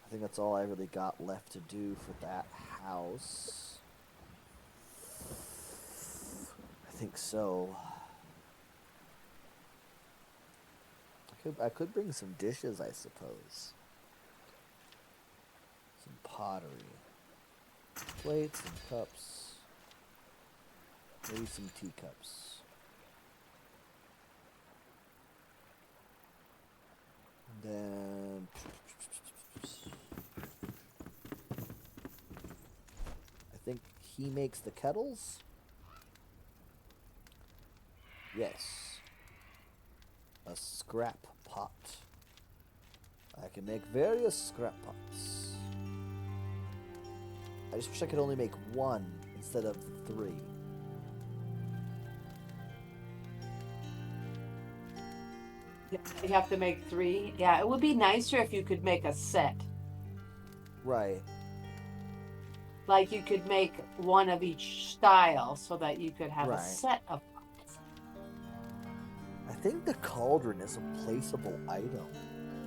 I think that's all I really got left to do for that house. I think so. I could bring some dishes, I suppose. Some pottery. Plates and cups. Maybe some teacups. And then I think he makes the kettles. Yes. A scrap pot. I can make various scrap pots. I just wish I could only make 1 instead of 3. You have to make 3. Yeah, it would be nicer if you could make a set. Right. Like you could make 1 of each style so that you could have a set of pots. I think the cauldron is a placeable item.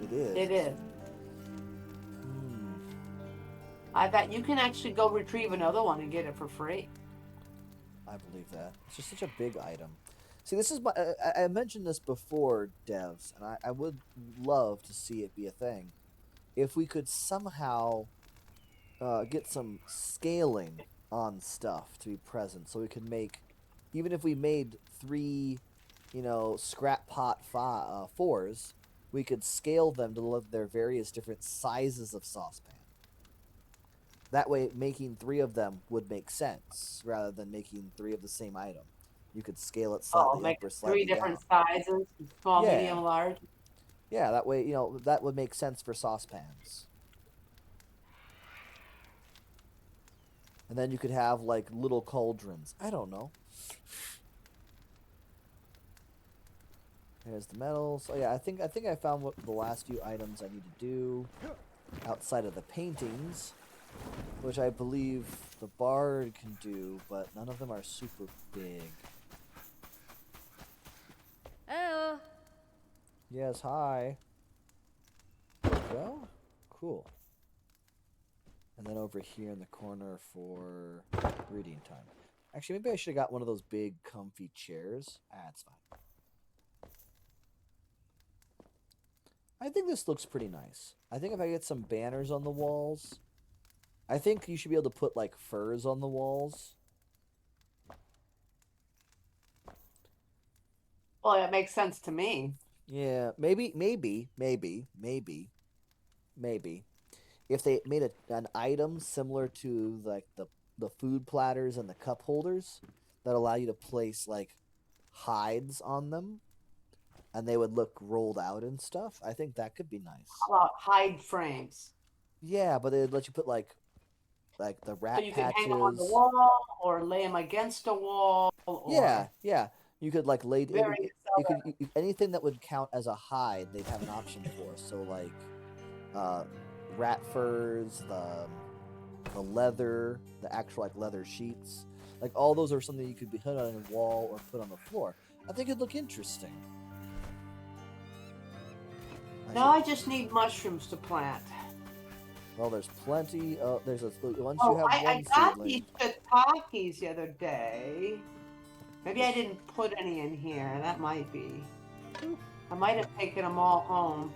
It is. It is. I bet you can actually go retrieve another one and get it for free. I believe that. It's just such a big item. See, this is my. I mentioned this before, devs, and I would love to see it be a thing. If we could somehow get some scaling on stuff to be present, so we could make, even if we made 3, scrap pot 4s, we could scale them to their various different sizes of saucepan. That way, making 3 of them would make sense, rather than making 3 of the same item. You could scale it slightly up or slightly 3 different down. sizes: small, Yeah. medium, large. Yeah, that way, that would make sense for saucepans. And then you could have like little cauldrons. I don't know. There's the metals. Oh yeah, I think I found what the last few items I need to do outside of the paintings, which I believe the bard can do, but none of them are super big. Oh. Yes, hi. There we go. Cool. And then over here in the corner for reading time. Actually, maybe I should have got one of those big comfy chairs. It's fine. I think this looks pretty nice. I think if I get some banners on the walls, I think you should be able to put like furs on the walls. Well, it makes sense to me. Yeah, maybe. If they made an item similar to like the food platters and the cup holders that allow you to place like hides on them, and they would look rolled out and stuff, I think that could be nice. How about hide frames? Yeah, but they'd let you put like the rat So you can patches. hang them on the wall or lay them against a wall. Or Yeah. You could like lay very anything that would count as a hide. They'd have an option for. So like, rat furs, the leather, the actual like leather sheets, like all those are something you could be put on a wall or put on the floor. I think it'd look interesting. Now I just need mushrooms to plant. Well, there's plenty. There's a once Oh, you have I one got seedling. these shiitakes the other day. Maybe I didn't put any in here. That might be. I might have taken them all home.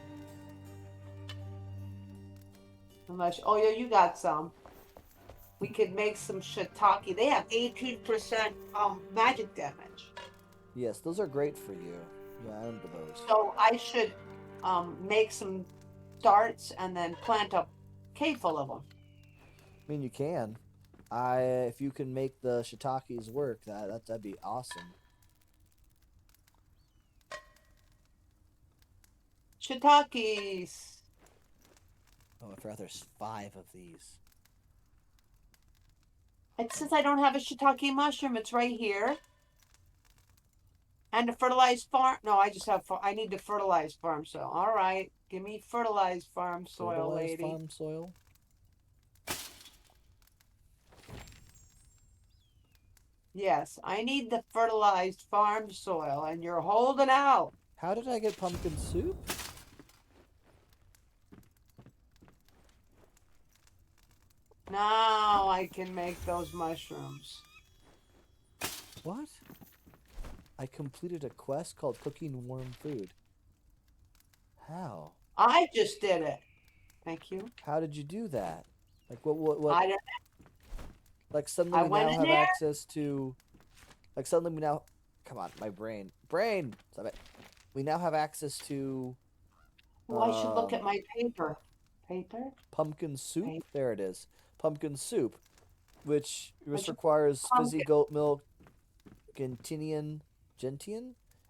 Unless, oh yeah, you got some. We could make some shiitake. They have 18% magic damage. Yes, those are great for you. Yeah, I remember those. So I should make some starts and then plant a cave full of them. I mean, you can. If you can make the shiitakes work, that'd be awesome. Shiitakes. Oh, I forgot there's 5 of these. And since I don't have a shiitake mushroom, it's right here. And a fertilized farm. No, I just have. I need the fertilized farm soil. All right, give me fertilized farm soil, Fertilized lady. farm soil. Yes, I need the fertilized farm soil, and you're holding out. How did I get pumpkin soup? Now I can make those mushrooms. What? I completed a quest called Cooking Warm Food. How? I just did it. Thank you. How did you do that? Like what? I don't. Like suddenly I we went now in have there. access to. Like suddenly we now. Come on, my brain. Brain. Stop it. We now have access to. Oh, I should look at my paper. Paper. Pumpkin soup. Paper. There it is. Pumpkin soup, which Which- requires fizzy pumpkin. goat milk, gentian,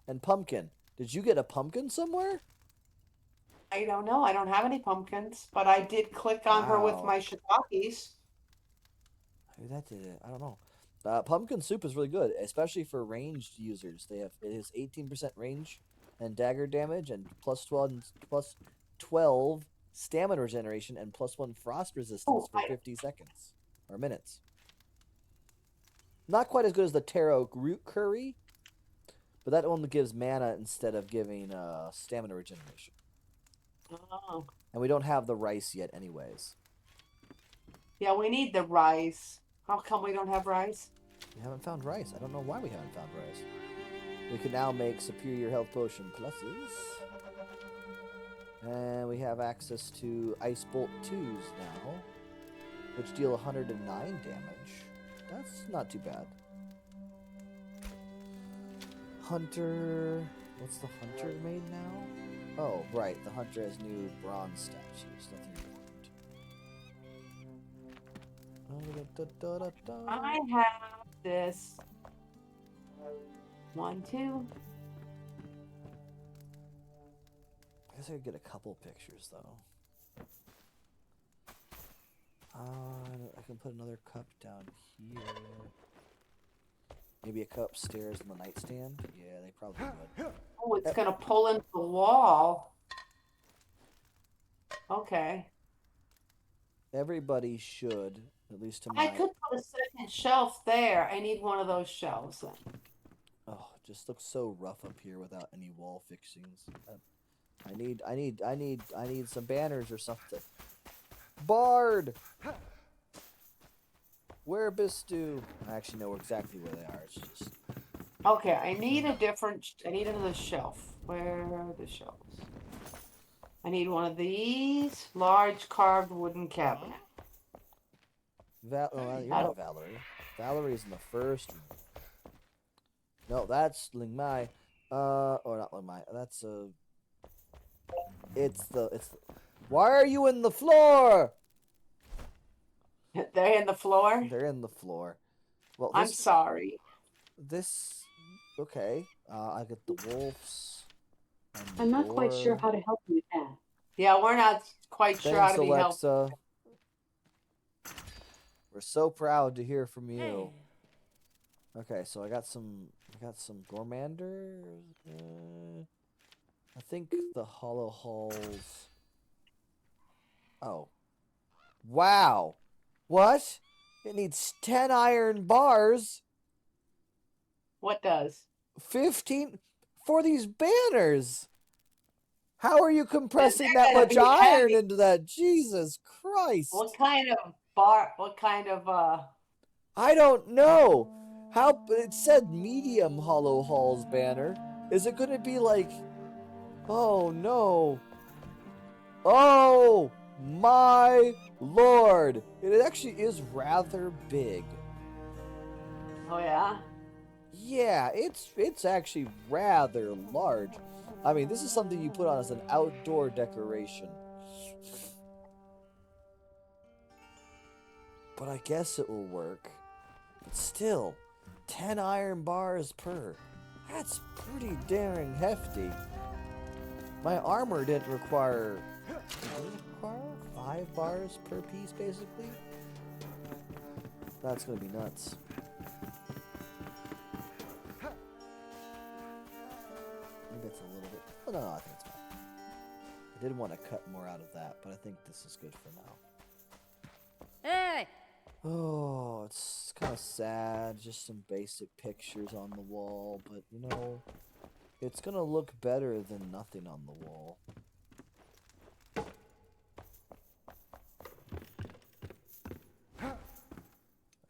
and pumpkin. Did you get a pumpkin somewhere? I don't know. I don't have any pumpkins, but I did click on her with Wow. my shiitakes. Maybe that did it. I don't know. Pumpkin soup is really good, especially for ranged users. It is 18% range and dagger damage, and plus 12 stamina regeneration, and plus 1 frost resistance for 50 seconds or minutes. Not quite as good as the taro root curry, but that one gives mana instead of giving stamina regeneration. Oh. And we don't have the rice yet, anyways. Yeah, we need the rice. How come we don't have rice? We haven't found rice. I don't know why we haven't found rice. We can now make superior health potion pluses. And we have access to Ice Bolt 2s now, which deal 109 damage. That's not too bad. Hunter... What's the hunter made now? Oh, right. The hunter has new bronze statues. Nothing important. I have this. 1, 2. I guess I could get a couple pictures though. I can put another cup down here. Maybe a cup upstairs on the nightstand. Yeah, they probably would. Oh, it's gonna pull into the wall. Okay. Everybody should, at least to I my. could put a second shelf there. I need one of those shelves then. Oh, it just looks so rough up here without any wall fixings. I need some banners or something. Bard! Where Bistu? I actually know exactly where they are. It's just Okay, I need another shelf. Where are the shelves? I need one of these large carved wooden cabinet. you're not Valerie. Valerie's in the first room. No, that's Ling Mai. Or not Ling Mai. That's it's the. Why are you in the floor? They're in the floor? They're in the floor. Well, I'm sorry. Okay. I get the wolves. I'm not quite sure how to help you with that. Yeah, we're not quite sure how Thanks, to be helpful. Alexa. We're so proud to hear from you. Okay, so I got some Gormander. I think the Hollow Halls. Oh. Wow. What? It needs 10 iron bars. What does? 15 for these banners. How are you compressing They're that gonna much be iron heavy. into that? Jesus Christ. What kind of bar? What kind of I don't know. How it said medium Hollow Halls banner. Is it going to be like oh no. Oh my lord. It actually is rather big. Oh yeah? Yeah, it's actually rather large. I mean, this is something you put on as an outdoor decoration. But I guess it will work. But still, 10 iron bars per. That's pretty daring hefty. My armor didn't require... Did it require 5 bars per piece, basically? That's gonna be nuts. Maybe it's a little bit... Oh, no, I think it's fine. I did want to cut more out of that, but I think this is good for now. Hey! Oh, it's kind of sad. Just some basic pictures on the wall, but you know, it's gonna look better than nothing on the wall. I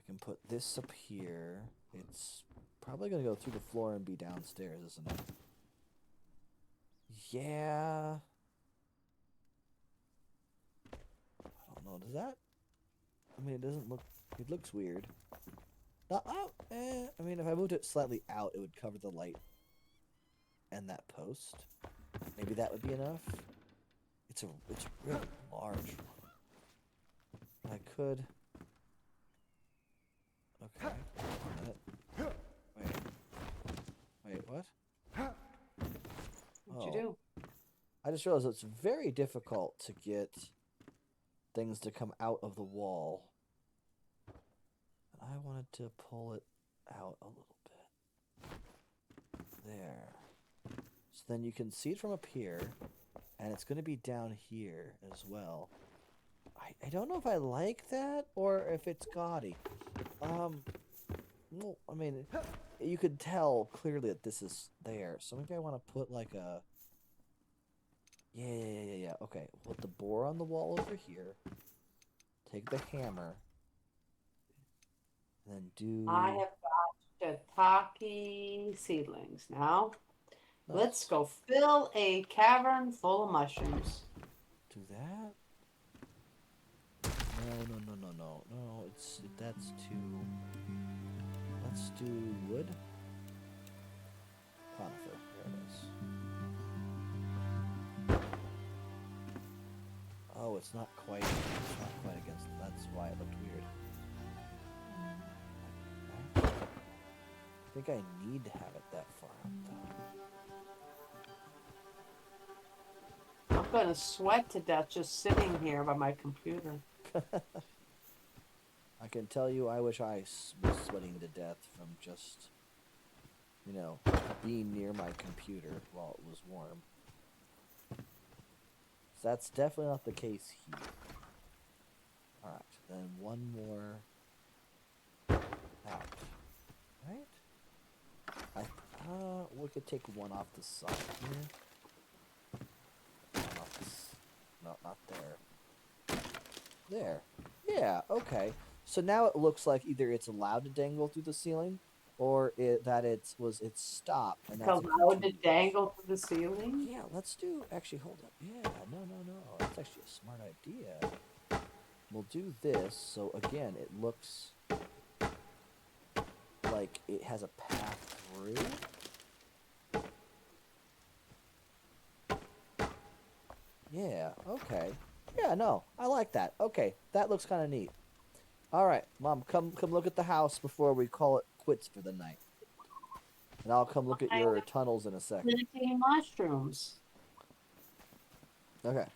can put this up here. It's probably gonna go through the floor and be downstairs, isn't it? Yeah. I don't know. Does that? I mean, it doesn't look. It looks weird. I mean, if I moved it slightly out, it would cover the light and that post. Maybe that would be enough. It's a really large one. I could. Okay. Wait, what? What'd you do? I just realized it's very difficult to get things to come out of the wall. And I wanted to pull it out a little bit. There. So then you can see it from up here, and it's going to be down here as well. I don't know if I like that or if it's gaudy. Well, I mean, you could tell clearly that this is there. So maybe I want to put like a... Yeah. Okay, put the boar on the wall over here. Take the hammer. And then do... I have got shiitake seedlings now. Nice. Let's go fill a cavern full of mushrooms. Do that? No, that's too... Let's do wood. Conifer, there it is. Oh, it's not quite against, that's why it looked weird. Okay. I think I need to have it that far up though. going to sweat to death just sitting here by my computer. I can tell you, I wish I was sweating to death from just, you know, being near my computer while it was warm. So that's definitely not the case here. Alright, then one more out. Right? We could take one off the side here. One off this. No, not there. There. Yeah, okay. So now it looks like either it's allowed to dangle through the ceiling, or it's stopped. And It's that's allowed to dangle through the ceiling? Yeah, let's do... Actually, hold up. Yeah, no. That's actually a smart idea. We'll do this, so again, it looks like it has a path through. Yeah, okay. Yeah, no, I like that. Okay, that looks kind of neat. All right, Mom, come look at the house before we call it quits for the night. And I'll come look at your tunnels in a second. Planting mushrooms. Okay.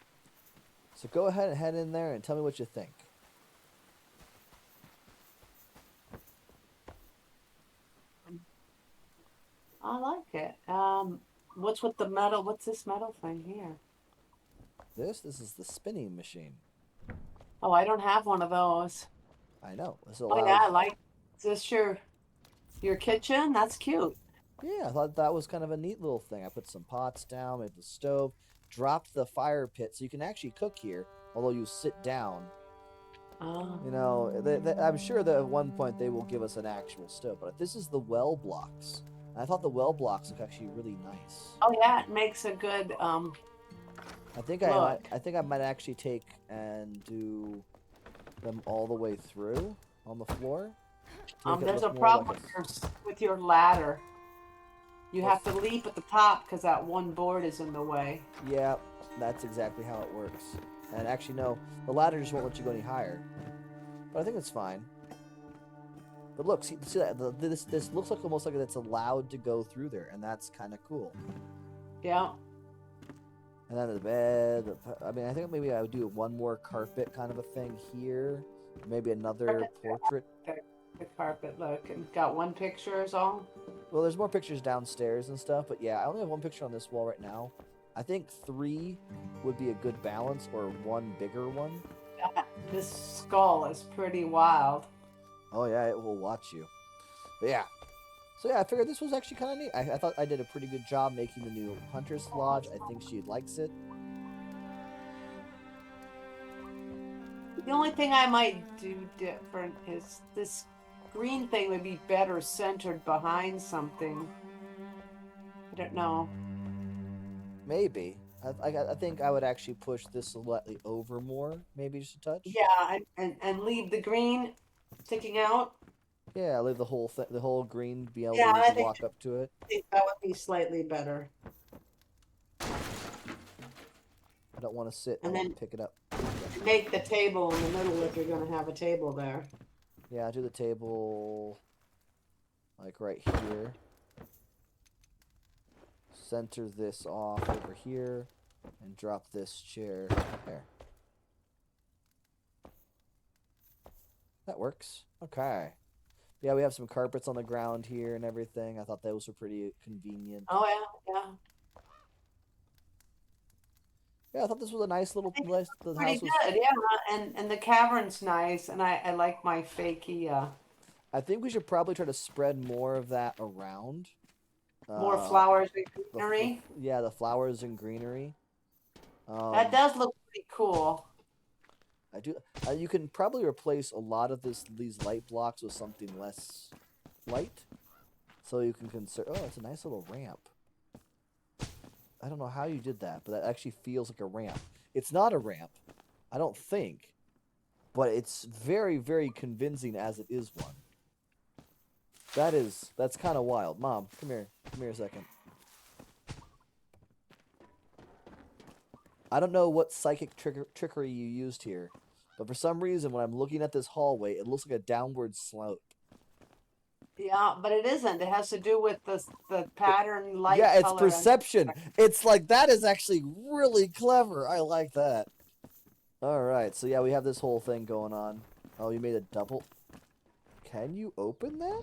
So go ahead and head in there and tell me what you think. I like it. What's with the metal? What's this metal thing here? This is the spinning machine. Oh, I don't have one of those. I know. This Oh allows... yeah, I like. Is this your kitchen? That's cute. Yeah, I thought that was kind of a neat little thing. I put some pots down, made the stove, dropped the fire pit, so you can actually cook here, although you sit down. Oh. You know, I'm sure that at one point they will give us an actual stove, but this is the well blocks. And I thought the well blocks look actually really nice. Oh yeah, it makes a good I think look. I think I might actually take and do them all the way through on the floor. There's a problem with your ladder. You have to leap at the top because that one board is in the way. Yeah, that's exactly how it works. And actually, no, the ladder just won't let you go any higher. But I think it's fine. But look, see that? This looks like almost like it's allowed to go through there, and that's kind of cool. Yeah. And then the bed. I mean, I think maybe I would do one more carpet kind of a thing here. Maybe another portrait. The carpet look, and got one picture is all. Well, there's more pictures downstairs and stuff, but yeah, I only have one picture on this wall right now. I think 3 would be a good balance, or one bigger one. This skull is pretty wild. Oh yeah, it will watch you. But yeah. So yeah, I figured this was actually kind of neat. I thought I did a pretty good job making the new Hunter's Lodge. I think she likes it. The only thing I might do different is this green thing would be better centered behind something. I don't know. Maybe. I think I would actually push this slightly over more, maybe just a touch. Yeah, and leave the green sticking out. Yeah, leave the whole green, be able Yeah, to walk up to it. I think that would be slightly better. I don't want to sit and then pick it up. Make the table in the middle if you're going to have a table there. Yeah, do the table like right here. Center this off over here and drop this chair there. That works. Okay. Yeah, we have some carpets on the ground here and everything. I thought those were pretty convenient. Oh yeah. Yeah, I thought this was a nice little place. The Pretty house was good, yeah. And the cavern's nice, and I like my fakey. I think we should probably try to spread more of that around. More flowers and greenery. Yeah, the flowers and greenery. That does look pretty cool. I do. You can probably replace a lot of these light blocks with something less light, so you can consider. Oh, it's a nice little ramp. I don't know how you did that, but that actually feels like a ramp. It's not a ramp, I don't think, but it's very, very convincing as it is one. That's kind of wild. Mom, come here a second. I don't know what psychic trickery you used here, but for some reason when I'm looking at this hallway, it looks like a downward slope. Yeah, but it isn't. It has to do with the pattern, light, Yeah, it's color, and perception. It's like that is actually really clever. I like that. All right, so yeah, we have this whole thing going on. Oh, you made a double. Can you open that?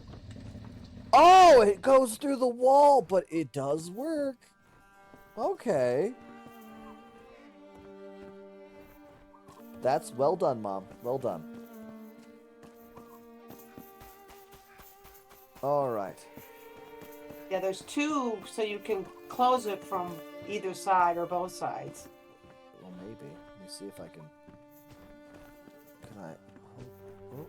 Oh, it goes through the wall, but it does work. Okay. That's well done, Mom. Well done. All right. yeah, there's two, so you can close it from either side or both sides. Well, maybe. Let me see if I can. Can I? Oh,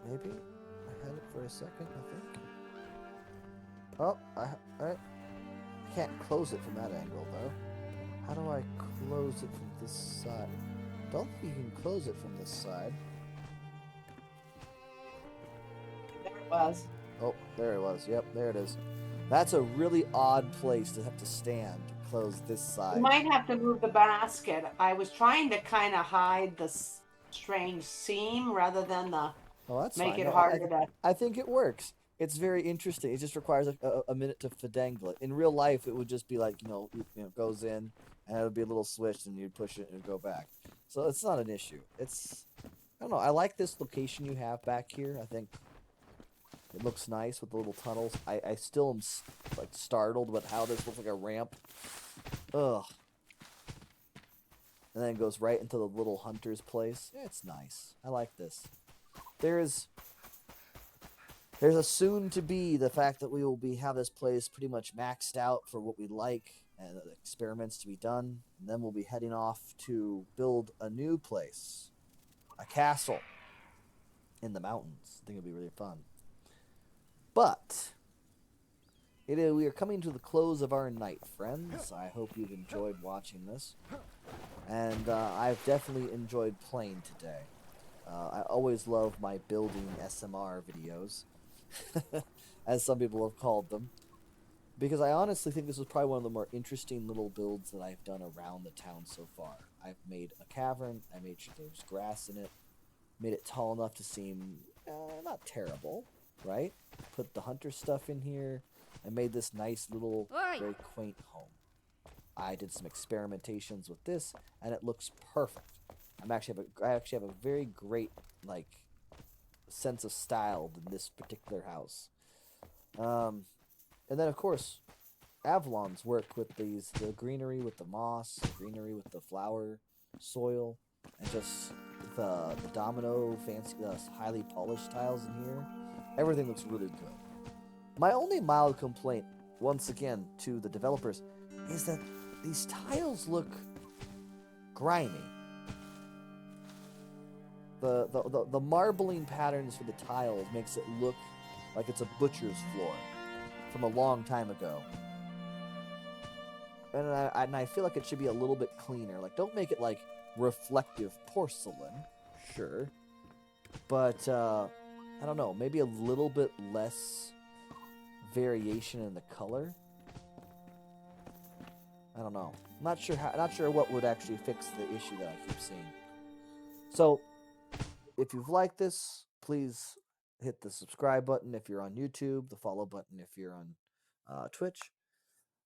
maybe. I had it for a second, I think. Oh, I can't close it from that angle, though. How do I close it from this side? Don't think you can close it from this side. There it was. Oh, there it was. Yep, there it is. That's a really odd place to have to stand to close this side. You might have to move the basket. I was trying to kind of hide the strange seam rather than the Oh, that's make fine. it No, harder to. I think it works. It's very interesting. It just requires a minute to finagle it. In real life, it would just be like, goes in, and it would be a little switch, and you'd push it and it'd go back. So it's not an issue. It's, I don't know. I like this location you have back here. I think it looks nice with the little tunnels. I still am like startled with how this looks like a ramp. Ugh. And then it goes right into the little hunter's place. Yeah, it's nice. I like this. There's a soon to be the fact that we will have this place pretty much maxed out for what we like and experiments to be done, and then we'll be heading off to build a new place, a castle in the mountains. I think it'll be really fun. But we are coming to the close of our night, friends. I hope you've enjoyed watching this, and I've definitely enjoyed playing today. I always love my building SMR videos, as some people have called them, because I honestly think this was probably one of the more interesting little builds that I've done around the town so far. I've made a cavern, I made sure there's grass in it, made it tall enough to seem not terrible, right? Put the hunter stuff in here, and made this nice little, very quaint home. I did some experimentations with this, and it looks perfect. I actually have a very great sense of style in this particular house. And then of course, Avalon's work with the greenery with the moss, the greenery with the flower soil, and just the domino fancy, highly polished tiles in here. Everything looks really good. My only mild complaint, once again, to the developers, is that these tiles look grimy. The marbling patterns for the tiles makes it look like it's a butcher's floor from a long time ago. And I feel like it should be a little bit cleaner. Like, don't make it like reflective porcelain, sure, but I don't know, maybe a little bit less variation in the color. I don't know. Not sure what would actually fix the issue that I keep seeing. So, if you've liked this, please hit the subscribe button if you're on YouTube, the follow button if you're on Twitch.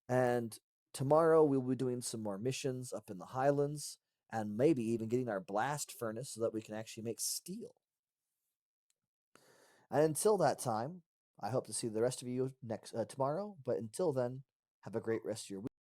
And tomorrow we'll be doing some more missions up in the Highlands, and maybe even getting our blast furnace so that we can actually make steel. And until that time, I hope to see the rest of you tomorrow. But until then, have a great rest of your week.